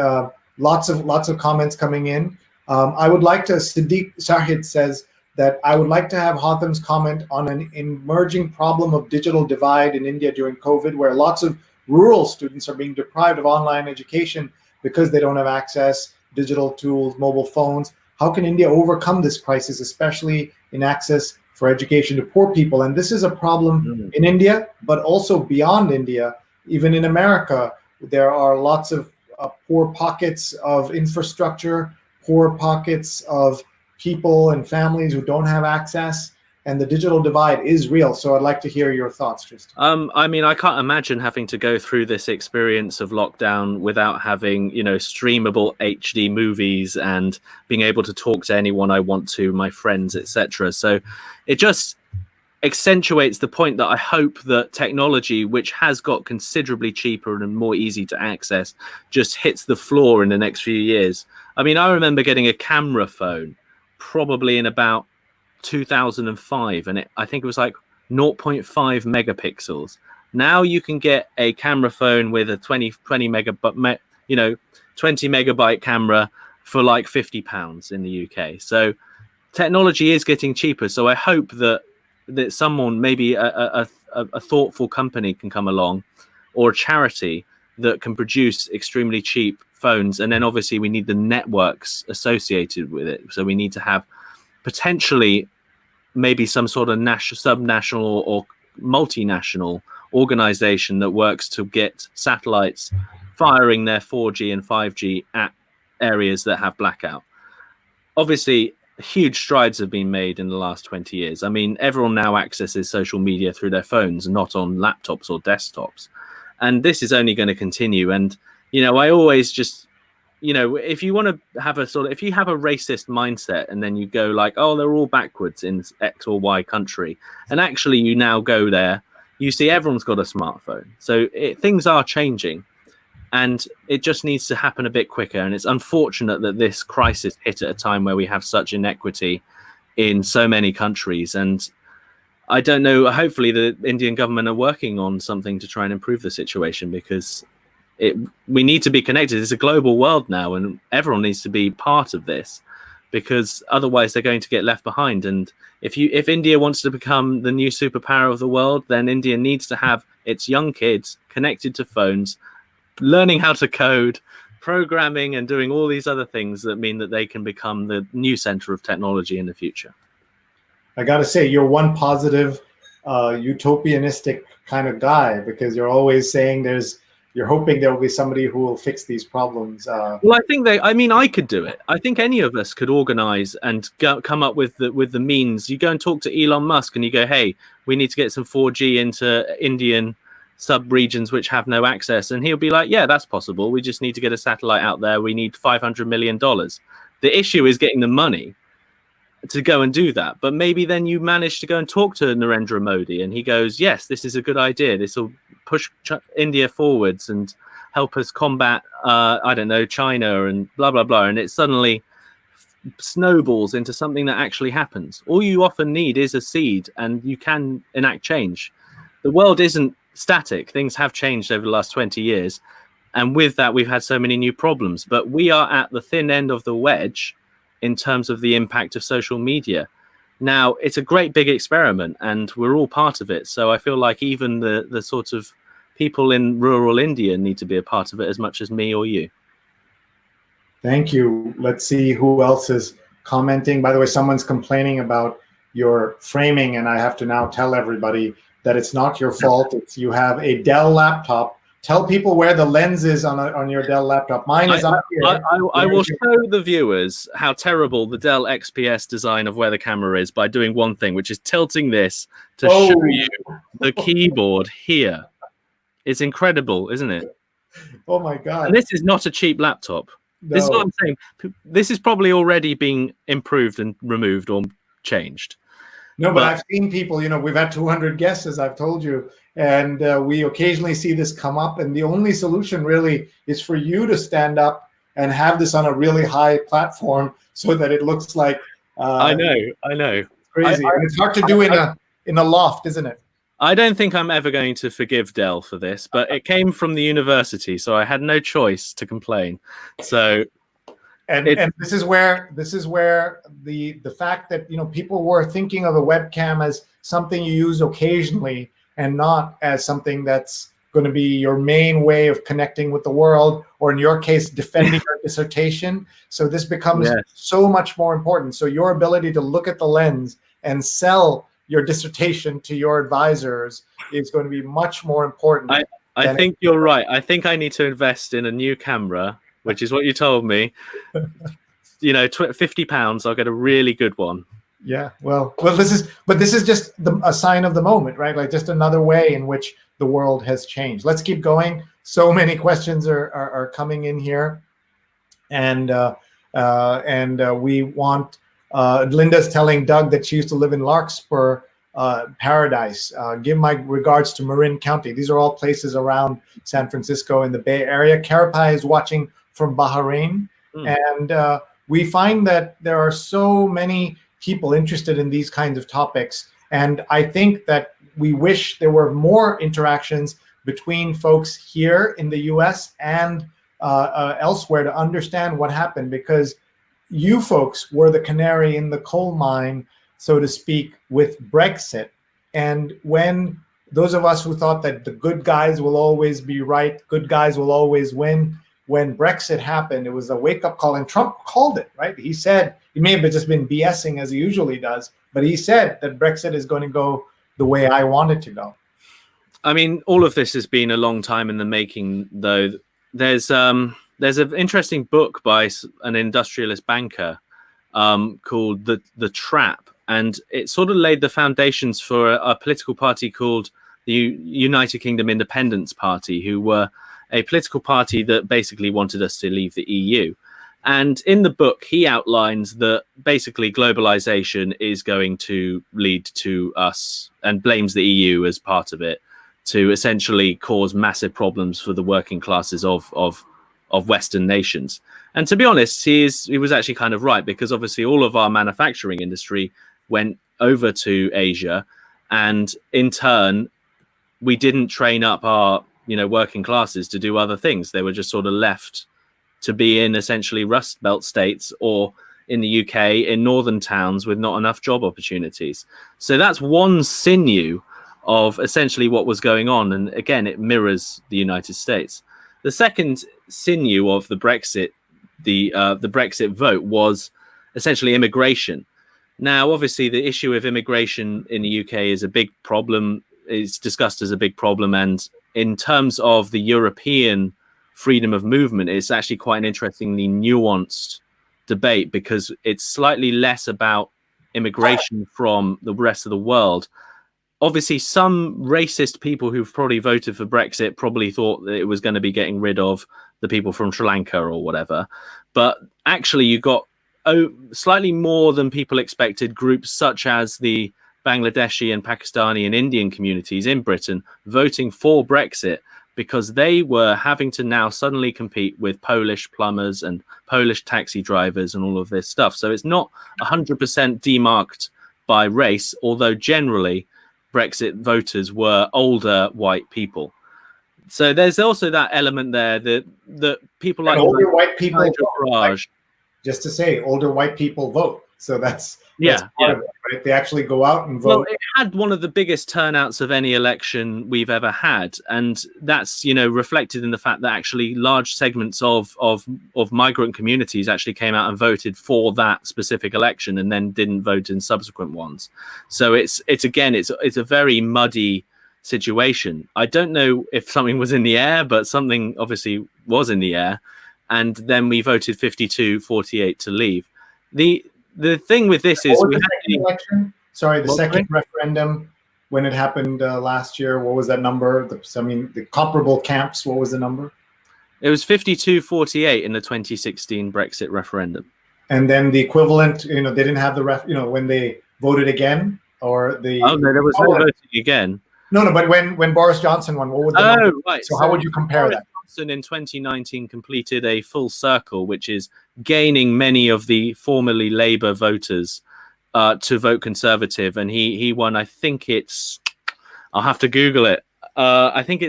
lots of comments coming in. I would like to, Siddiq Shahid says that I would like to have Hotham's comment on an emerging problem of digital divide in India during COVID, where lots of rural students are being deprived of online education because they don't have access, digital tools, mobile phones. How can India overcome this crisis, especially in access for education to poor people? And this is a problem in India, but also beyond India. Even in America, there are lots of poor pockets of infrastructure, poor pockets of people and families who don't have access, and the digital divide is real. So I'd like to hear your thoughts, Tristan. I mean, I can't imagine having to go through this experience of lockdown without having, streamable HD movies and being able to talk to anyone I want to, my friends, etc. So it's accentuates the point that I hope that technology, which has got considerably cheaper and more easy to access, just hits the floor in the next few years. I mean, I remember getting a camera phone probably in about 2005, and I think it was like 0.5 megapixels. Now you can get a camera phone with a 20 megabyte, 20 megabyte camera for like £50 in the UK. So technology is getting cheaper. So I hope that someone, maybe a thoughtful company, can come along, or a charity that can produce extremely cheap phones. And then obviously we need the networks associated with it. So we need to have potentially maybe some sort of subnational or multinational organization that works to get satellites firing their 4G and 5G at areas that have blackout. Obviously, huge strides have been made in the last 20 years. I mean, everyone now accesses social media through their phones, not on laptops or desktops. And this is only going to continue. And, I always just, if you want to have if you have a racist mindset and then you go like, oh, they're all backwards in X or Y country, and actually you now go there, you see everyone's got a smartphone. So things are changing, and it just needs to happen a bit quicker. And it's unfortunate that this crisis hit at a time where we have such inequity in so many countries. And I don't know, hopefully the Indian government are working on something to try and improve the situation, because we need to be connected. It's a global world now, and everyone needs to be part of this, because otherwise they're going to get left behind. And if India wants to become the new superpower of the world, then India needs to have its young kids connected to phones, learning how to code, programming, and doing all these other things that mean that they can become the new center of technology in the future. I got to say, you're one positive, utopianistic kind of guy, because you're always saying you're hoping there will be somebody who will fix these problems. Well, I think I could do it. I think any of us could organize and come up with the means. You go and talk to Elon Musk and you go, hey, we need to get some 4G into Indian sub-regions which have no access. And he'll be like, yeah, that's possible. We just need to get a satellite out there. We need $500 million. The issue is getting the money to go and do that. But maybe then you manage to go and talk to Narendra Modi and he goes, yes, this is a good idea. This will push India forwards and help us combat, China and blah, blah, blah. And it suddenly snowballs into something that actually happens. All you often need is a seed, and you can enact change. The world isn't static. Things have changed over the last 20 years. And with that, we've had so many new problems. But we are at the thin end of the wedge in terms of the impact of social media. Now, it's a great big experiment, and we're all part of it. So I feel like even the sort of people in rural India need to be a part of it as much as me or you. Thank you. Let's see who else is commenting. By the way, someone's complaining about your framing, and I have to now tell everybody that it's not your fault. It's you have a Dell laptop. Tell people where the lens is on your Dell laptop. Mine is up here. I will show the viewers how terrible the Dell XPS design of where the camera is by doing one thing, which is tilting this to show you the keyboard here. It's incredible, isn't it? Oh my God. And this is not a cheap laptop. No. This is what I'm saying. This is probably already being improved and removed or changed. No, but I've seen people, we've had 200 guests, as I've told you, and we occasionally see this come up. And the only solution really is for you to stand up and have this on a really high platform so that it looks like I know. Crazy. It's hard to do in a loft, isn't it? I don't think I'm ever going to forgive Dell for this, but it came from the university, so I had no choice to complain. So, and this is where the fact that people were thinking of a webcam as something you use occasionally and not as something that's going to be your main way of connecting with the world, or in your case, defending your dissertation. So this becomes so much more important. So your ability to look at the lens and sell your dissertation to your advisors is going to be much more important. I think you're right. I think I need to invest in a new camera, which is what you told me. £50, I'll get a really good one. Yeah. Well, this is just a sign of the moment, right? Like just another way in which the world has changed. Let's keep going. So many questions are coming in here, and we want. Linda's telling Doug that she used to live in Larkspur, paradise. Give my regards to Marin County. These are all places around San Francisco in the Bay Area. Karapai is watching from Bahrain. And we find that there are so many people interested in these kinds of topics. And I think that we wish there were more interactions between folks here in the US and elsewhere to understand what happened, because you folks were the canary in the coal mine, so to speak, with Brexit. And when those of us who thought that the good guys will always be right, good guys will always win, when Brexit happened, it was a wake-up call, and Trump called it, right? He said, he may have just been BSing as he usually does, but he said that Brexit is going to go the way I want it to go. I mean, all of this has been a long time in the making, though. There's an interesting book by an industrialist banker called The Trap, and it sort of laid the foundations for a political party called the United Kingdom Independence Party, who were a political party that basically wanted us to leave the EU. And in the book, he outlines that basically globalization is going to lead to us, and blames the EU as part of it, to essentially cause massive problems for the working classes of Western nations. And to be honest, he was actually kind of right, because obviously all of our manufacturing industry went over to Asia, and in turn, we didn't train up our working classes to do other things. They were just sort of left to be in essentially Rust Belt states, or in the UK in northern towns with not enough job opportunities. So that's one sinew of essentially what was going on. And again, it mirrors the United States. The second sinew of the Brexit, the Brexit vote, was essentially immigration. Now, obviously, the issue of immigration in the UK is a big problem. It's discussed as a big problem. And in terms of the European freedom of movement, it's actually quite an interestingly nuanced debate, because it's slightly less about immigration from the rest of the world. Obviously, some racist people who've probably voted for Brexit probably thought that it was going to be getting rid of the people from Sri Lanka or whatever. But actually, you got slightly more than people expected groups such as the Bangladeshi and Pakistani and Indian communities in Britain voting for Brexit, because they were having to now suddenly compete with Polish plumbers and Polish taxi drivers and all of this stuff. So it's not 100% demarked by race, although generally Brexit voters were older white people. So there's also that element there that people like older white people vote, just to say, older white people vote. So that's part of it, right? They actually go out and vote. Well, it had one of the biggest turnouts of any election we've ever had, and that's reflected in the fact that actually large segments of migrant communities actually came out and voted for that specific election, and then didn't vote in subsequent ones. So it's a very muddy situation. I don't know if something was in the air, but something obviously was in the air, and then we voted 52-48 to leave. The thing with this is we had the election. Sorry, the second referendum, when it happened last year, what was that number? The comparable camps, what was the number? It was 52-48 in the 2016 Brexit referendum. And then the equivalent, they didn't have the when they voted again, or the. Oh no, there was no voting again. No, but when Boris Johnson won, what was the number? Right. So how would you compare that? Johnson in 2019 completed a full circle, which is gaining many of the formerly Labour voters to vote Conservative, and he won. I think it's. I'll have to Google it. I think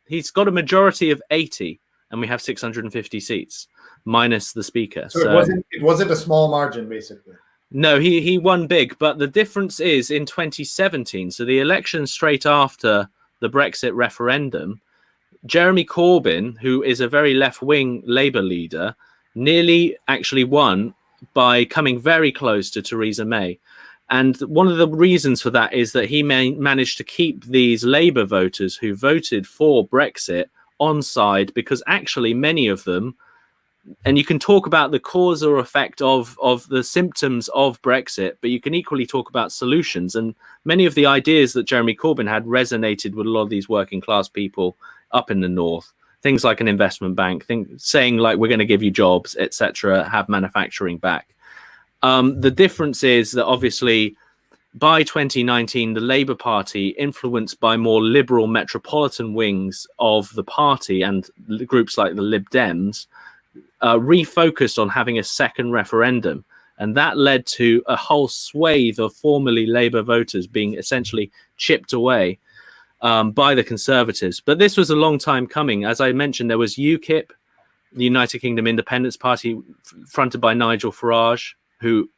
he's got a majority of 80, and we have 650 seats minus the Speaker. So it wasn't a small margin, basically. No, he won big, but the difference is in 2017, so the election straight after the Brexit referendum, Jeremy Corbyn, who is a very left-wing Labour leader, nearly actually won by coming very close to Theresa May. And one of the reasons for that is that he managed to keep these Labour voters who voted for Brexit on side, because actually many of them, and you can talk about the cause or effect of the symptoms of Brexit, but you can equally talk about solutions. And many of the ideas that Jeremy Corbyn had resonated with a lot of these working class people up in the north. Things like an investment bank, saying like, we're going to give you jobs, etc., have manufacturing back. The difference is that obviously by 2019, the Labour Party, influenced by more liberal metropolitan wings of the party and groups like the Lib Dems, refocused on having a second referendum. And that led to a whole swathe of formerly Labour voters being essentially chipped away by the Conservatives. But this was a long time coming. As I mentioned, there was UKIP, the United Kingdom Independence Party, fronted by Nigel Farage, who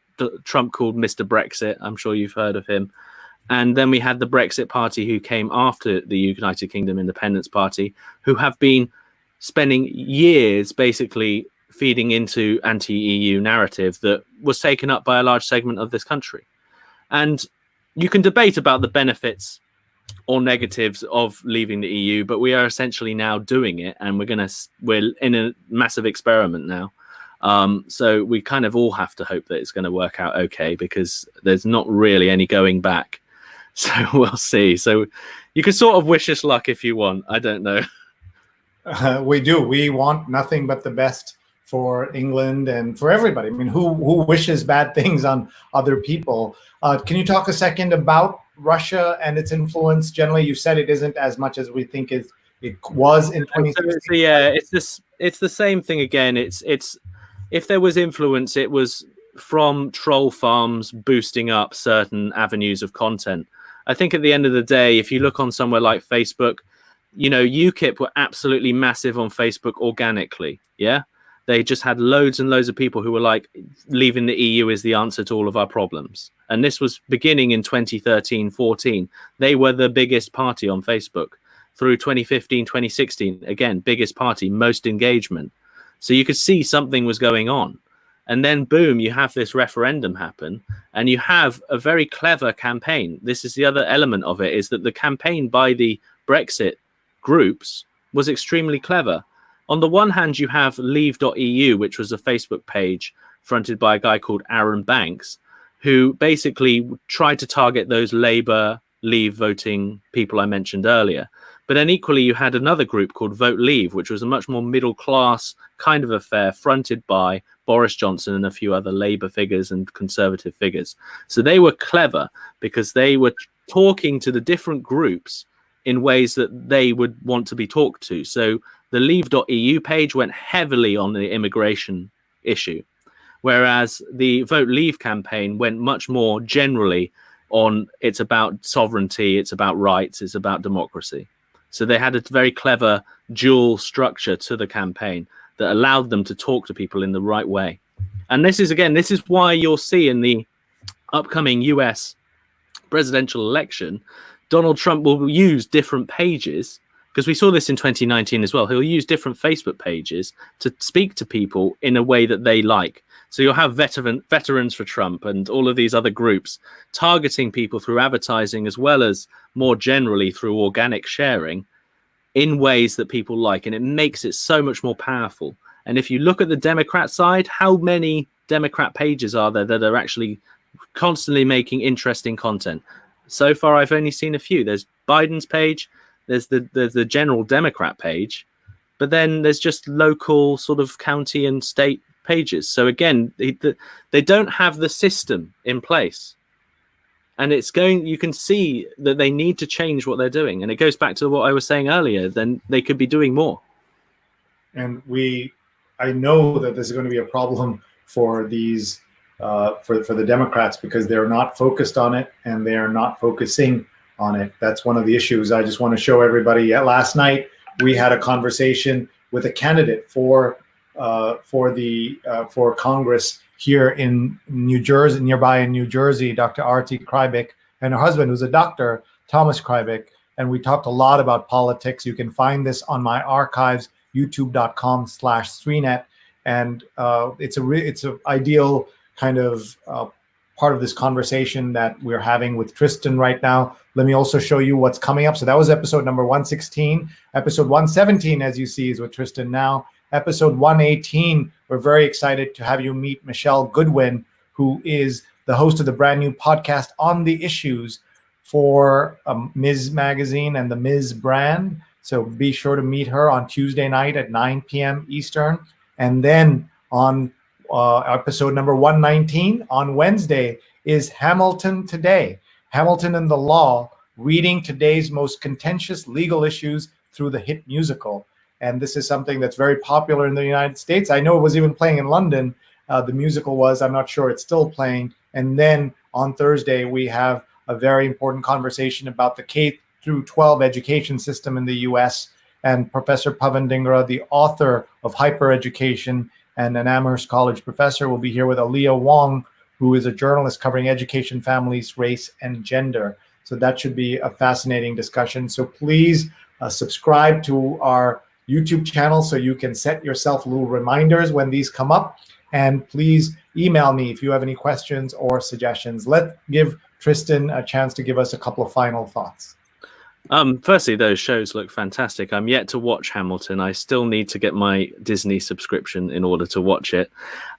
Trump called Mr. Brexit. I'm sure you've heard of him. And then we had the Brexit Party, who came after the United Kingdom Independence Party, who have been spending years basically feeding into anti-EU narrative that was taken up by a large segment of this country. And you can debate about the benefits or negatives of leaving the EU, but we are essentially now doing it, and we're in a massive experiment now. So we kind of all have to hope that it's going to work out okay, because there's not really any going back. So we'll see. So you can sort of wish us luck if you want. I don't know. We do. We want nothing but the best for England and for everybody. I mean, who wishes bad things on other people? Can you talk a second about Russia and its influence? Generally, you said it isn't as much as we think it was in 2016. So yeah, it's the same thing again. It's if there was influence, it was from troll farms boosting up certain avenues of content. I think at the end of the day, if you look on somewhere like Facebook, UKIP were absolutely massive on Facebook organically. Yeah. They just had loads and loads of people who were like, leaving the EU is the answer to all of our problems. And this was beginning in 2013, 14. They were the biggest party on Facebook. Through 2015, 2016, again, biggest party, most engagement. So you could see something was going on. And then, boom, you have this referendum happen, and you have a very clever campaign. This is the other element of it, is that the campaign by the Brexit groups was extremely clever. On the one hand, you have leave.eu, which was a Facebook page fronted by a guy called Aaron Banks, who basically tried to target those Labour Leave voting people I mentioned earlier. But then equally, you had another group called Vote Leave, which was a much more middle class kind of affair fronted by Boris Johnson and a few other Labour figures and Conservative figures. So they were clever because they were talking to the different groups in ways that they would want to be talked to. So the leave.eu page went heavily on the immigration issue, whereas the Vote Leave campaign went much more generally on it's about sovereignty, it's about rights, it's about democracy. So they had a very clever dual structure to the campaign that allowed them to talk to people in the right way. And this is why you'll see in the upcoming US presidential election, Donald Trump will use different pages, because we saw this in 2019 as well. He'll use different Facebook pages to speak to people in a way that they like. So you'll have veterans for Trump and all of these other groups targeting people through advertising, as well as more generally through organic sharing in ways that people like. And it makes it so much more powerful. And if you look at the Democrat side, how many Democrat pages are there that are actually constantly making interesting content? So far, I've only seen a few. There's Biden's page. There's the general Democrat page. But then there's just local sort of county and state pages. So again, they don't have the system in place. And you can see that they need to change what they're doing. And it goes back to what I was saying earlier, then they could be doing more. And I know that this is going to be a problem for these, for the Democrats, because they're not focused on it and they are not focusing on it. That's one of the issues. I just want to show everybody. Last night, we had a conversation with a candidate for Congress here in New Jersey, nearby in New Jersey, Dr. Arti Krybik, and her husband, who's a doctor, Thomas Krybik, and we talked a lot about politics. You can find this on my archives, youtube.com/Sreenet, and it's an ideal kind of part of this conversation that we're having with Tristan right now. Let me also show you what's coming up. So that was episode number 116. Episode 117, as you see, is with Tristan now. Episode 118, we're very excited to have you meet Michelle Goodwin, who is the host of the brand new podcast On the Issues for Ms. Magazine and the Ms. brand. So be sure to meet her on Tuesday night at 9 p.m. Eastern. And then on episode number 119 on Wednesday is Hamilton Today. Hamilton and the Law, reading today's most contentious legal issues through the hit musical. And this is something that's very popular in the United States. I know it was even playing in London. The musical was, I'm not sure it's still playing. And then on Thursday, we have a very important conversation about the K through 12 education system in the US. And Professor Pavan Dhingra, the author of Hyper Education and an Amherst College professor, will be here with Aaliyah Wong, who is a journalist covering education, families, race, and gender. So that should be a fascinating discussion. So please subscribe to our YouTube channel so you can set yourself little reminders when these come up. And please email me if you have any questions or suggestions. Let's give Tristan a chance to give us a couple of final thoughts. Firstly, those shows look fantastic. I'm yet to watch Hamilton. I still need to get my Disney subscription in order to watch it.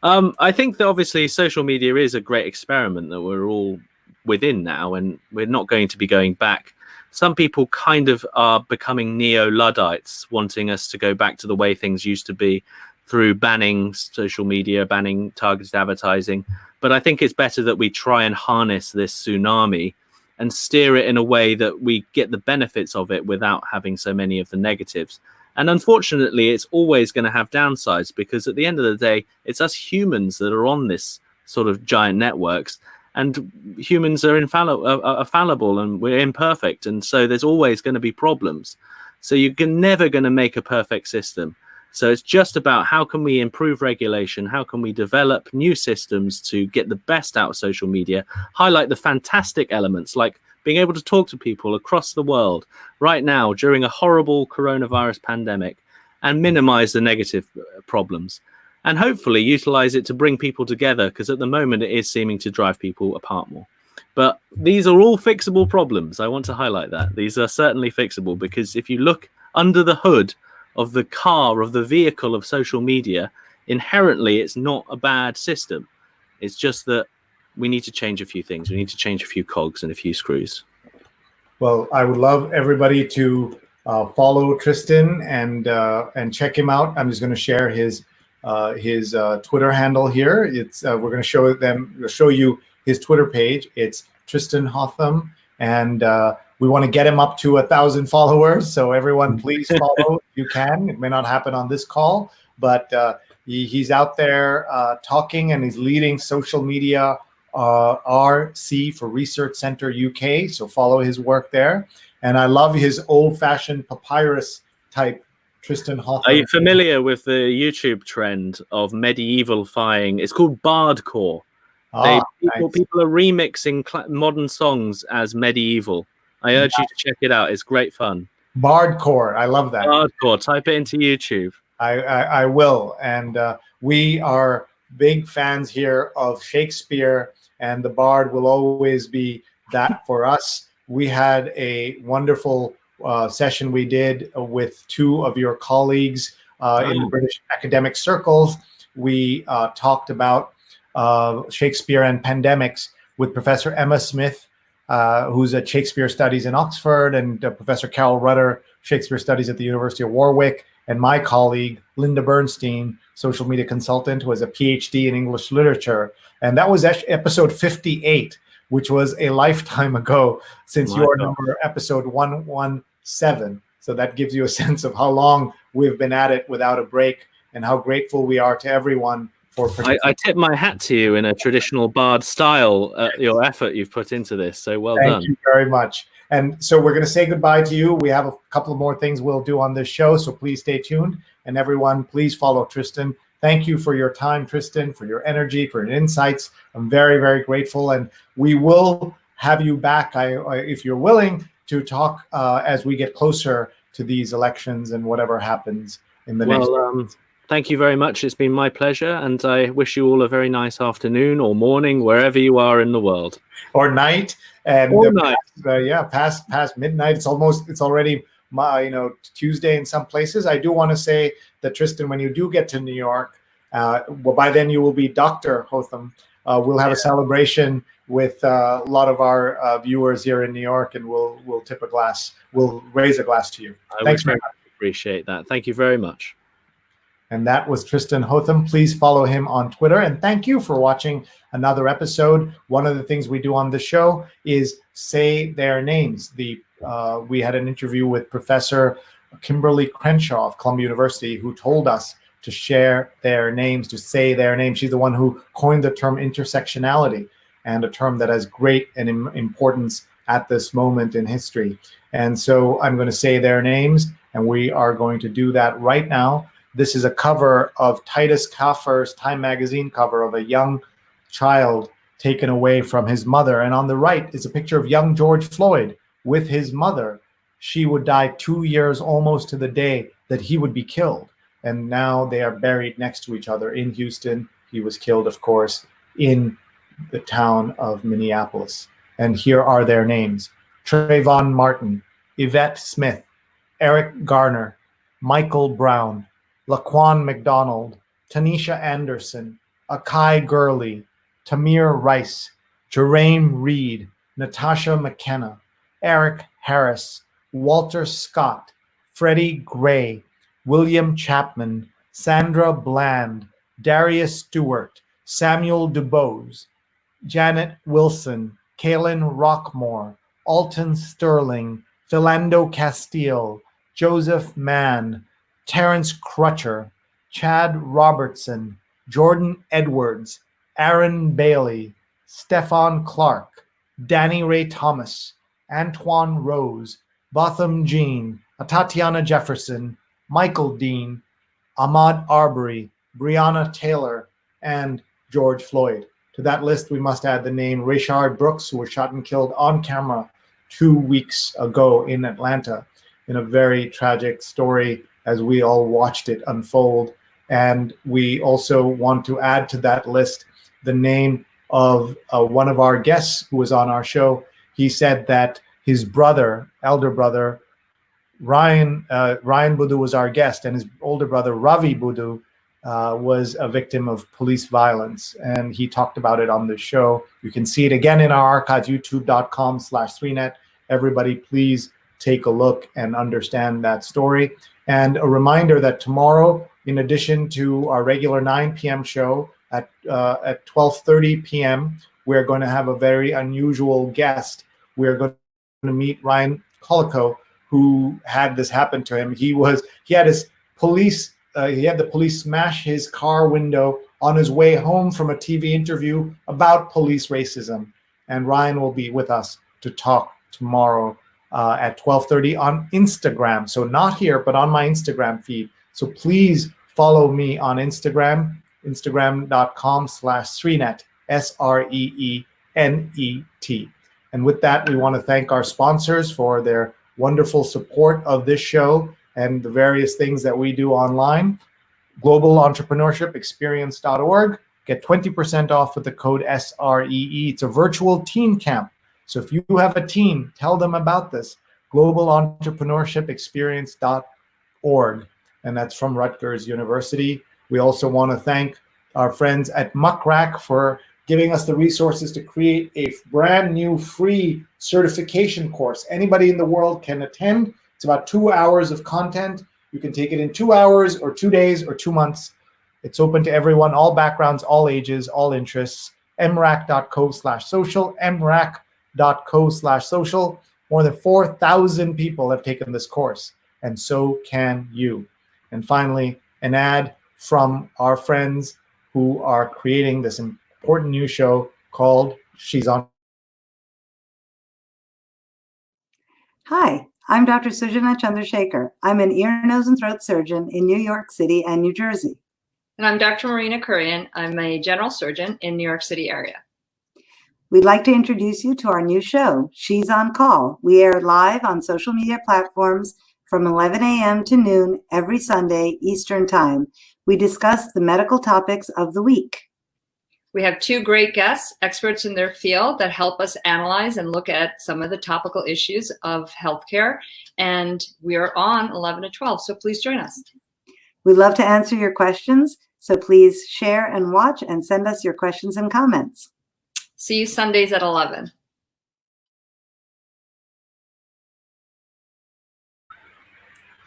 I think that obviously social media is a great experiment that we're all within now, and we're not going to be going back. Some people kind of are becoming neo-Luddites, wanting us to go back to the way things used to be through banning social media, banning targeted advertising. But I think it's better that we try and harness this tsunami and steer it in a way that we get the benefits of it without having so many of the negatives. And unfortunately, it's always going to have downsides, because at the end of the day, it's us humans that are on this sort of giant networks, and humans are fallible and we're imperfect. And so there's always going to be problems. So you're never going to make a perfect system. So it's just about how can we improve regulation? How can we develop new systems to get the best out of social media, highlight the fantastic elements like being able to talk to people across the world right now during a horrible coronavirus pandemic, and minimize the negative problems, and hopefully utilize it to bring people together, because at the moment it is seeming to drive people apart more. But these are all fixable problems. I want to highlight that. These are certainly fixable, because if you look under the hood of the car, of the vehicle of social media, inherently it's not a bad system. It's just that we need to change a few things. We need to change a few cogs and a few screws. Well, I would love everybody to follow Tristan and check him out. I'm just going to share his Twitter handle here. It's we're going to show you his Twitter page. It's Tristan Hotham, and we want to get him up to 1,000 followers. So everyone, please follow if you can. It may not happen on this call, but he's out there talking, and he's leading social media RC for Research Center UK. So follow his work there. And I love his old-fashioned papyrus type Tristan Hotham. Are you familiar with the YouTube trend of medievalifying? It's called bardcore. People are remixing modern songs as medieval. I urge you to check it out. It's great fun. Bardcore. I love that. Bardcore. Type it into YouTube. I will. And we are big fans here of Shakespeare, and the Bard will always be that for us. We had a wonderful session we did with two of your colleagues in the British academic circles. We talked about Shakespeare and pandemics with Professor Emma Smith, who's at Shakespeare Studies in Oxford, and Professor Carol Rudder, Shakespeare Studies at the University of Warwick, and my colleague, Linda Bernstein, social media consultant, who has a PhD in English literature. And that was episode 58, which was a lifetime ago since your number, episode 117. So that gives you a sense of how long we've been at it without a break, and how grateful we are to everyone for participating. I tip my hat to you in a traditional Bard style, your effort you've put into this. So well done. Thank you very much. And so we're going to say goodbye to you. We have a couple of more things we'll do on this show, so please stay tuned. And everyone, please follow Tristan. Thank you for your time, Tristan, for your energy, for your insights. I'm very, very grateful. And we will have you back, if you're willing, to talk as we get closer to these elections and whatever happens in the next. Thank you very much. It's been my pleasure. And I wish you all a very nice afternoon or morning, wherever you are in the world. Or night. And night. Past midnight. It's already Tuesday in some places. I do want to say that, Tristan, when you do get to New York, well, by then you will be Dr. Hotham. We'll have a celebration with a lot of our viewers here in New York, and we'll tip a glass. We'll raise a glass to you. Thanks very much. Appreciate that. Thank you very much. And that was Tristan Hotham. Please follow him on Twitter. And thank you for watching another episode. One of the things we do on the show is say their names. We had an interview with Professor Kimberly Crenshaw of Columbia University, who told us to share their names, to say their names. She's the one who coined the term intersectionality, and a term that has great importance at this moment in history. And so I'm going to say their names, and we are going to do that right now. This is a cover of Titus Kaffer's Time magazine cover of a young child taken away from his mother. And on the right is a picture of young George Floyd with his mother. She would die 2 years almost to the day that he would be killed. And now they are buried next to each other in Houston. He was killed, of course, in the town of Minneapolis. And here are their names: Trayvon Martin, Yvette Smith, Eric Garner, Michael Brown, Laquan McDonald, Tanisha Anderson, Akai Gurley, Tamir Rice, Jerame Reed, Natasha McKenna, Eric Harris, Walter Scott, Freddie Gray, William Chapman, Sandra Bland, Darius Stewart, Samuel DuBose, Janet Wilson, Kaylin Rockmore, Alton Sterling, Philando Castile, Joseph Mann, Terrence Crutcher, Chad Robertson, Jordan Edwards, Aaron Bailey, Stefan Clark, Danny Ray Thomas, Antoine Rose, Botham Jean, Tatiana Jefferson, Michael Dean, Ahmaud Arbery, Breonna Taylor, and George Floyd. To that list, we must add the name Rayshard Brooks, who was shot and killed on camera 2 weeks ago in Atlanta, in a very tragic story as we all watched it unfold. And we also want to add to that list the name of one of our guests who was on our show. He said that his brother, elder brother, Ryan Boudou was our guest, and his older brother, Ravi Boudou, was a victim of police violence. And he talked about it on the show. You can see it again in our archives, youtube.com/3net. Everybody, please take a look and understand that story. And a reminder that tomorrow, in addition to our regular 9 p.m. show at 12:30 p.m., we're going to have a very unusual guest. We're going to meet Ryan Colico, who had this happen to him. He had the police smash his car window on his way home from a TV interview about police racism. And Ryan will be with us to talk tomorrow at 12:30 on Instagram. So not here, but on my Instagram feed. So please follow me on Instagram, instagram.com/Sreenet, SREENET. And with that, we want to thank our sponsors for their wonderful support of this show and the various things that we do online. globalentrepreneurshipexperience.org. Get 20% off with the code SREE. It's a virtual teen camp. So if you have a teen, tell them about this. globalentrepreneurshipexperience.org. And that's from Rutgers University. We also want to thank our friends at Muckrack for giving us the resources to create a brand new free certification course. Anybody in the world can attend. It's about 2 hours of content. You can take it in 2 hours or 2 days or 2 months. It's open to everyone, all backgrounds, all ages, all interests. mrac.co/social, mrac.co/social. More than 4,000 people have taken this course, and so can you. And finally, an ad from our friends who are creating this important new show called She's on. Hi, I'm Dr. Sujana Chandrasekhar. I'm an ear, nose, and throat surgeon in New York City and New Jersey. And I'm Dr. Marina Kurian. I'm a general surgeon in New York City area. We'd like to introduce you to our new show, She's on Call. We air live on social media platforms from 11 a.m. to noon every Sunday Eastern Time. We discuss the medical topics of the week. We have two great guests, experts in their field, that help us analyze and look at some of the topical issues of healthcare. And we are on 11 to 12, so please join us. We'd love to answer your questions, so please share and watch and send us your questions and comments. See you Sundays at 11.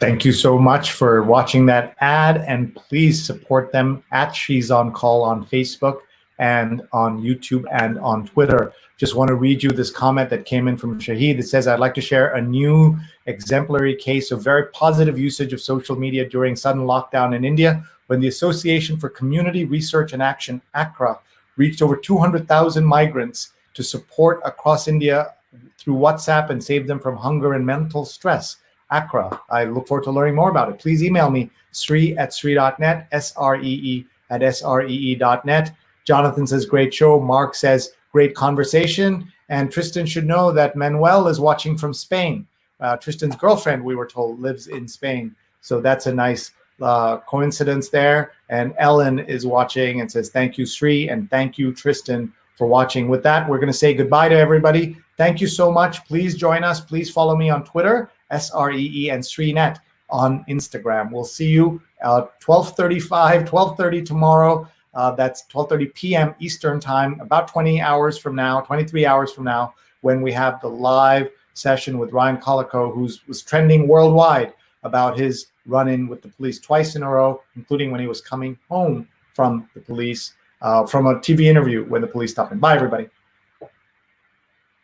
Thank you so much for watching that ad, and please support them at She's on Call on Facebook and on YouTube and on Twitter. Just want to read you this comment that came in from Shahid. It says, I'd like to share a new exemplary case of very positive usage of social media during sudden lockdown in India, when the Association for Community Research and Action, ACRA, reached over 200,000 migrants to support across India through WhatsApp and save them from hunger and mental stress. ACRA. I look forward to learning more about it. Please email me, sree@sree.net, SREE@sree.net. Jonathan says, great show. Mark says, great conversation. And Tristan should know that Manuel is watching from Spain. Tristan's girlfriend, we were told, lives in Spain. So that's a nice coincidence there. And Ellen is watching and says, thank you, Sree, and thank you, Tristan, for watching. With that, we're going to say goodbye to everybody. Thank you so much. Please join us. Please follow me on Twitter, SREE, and SreeNet on Instagram. We'll see you 12:30 tomorrow. That's 12:30 p.m. Eastern time, about 20 hours from now, 23 hours from now, when we have the live session with Ryan Colico, who was trending worldwide about his run-in with the police twice in a row, including when he was coming home from the police, from a TV interview when the police stopped him. Bye, everybody.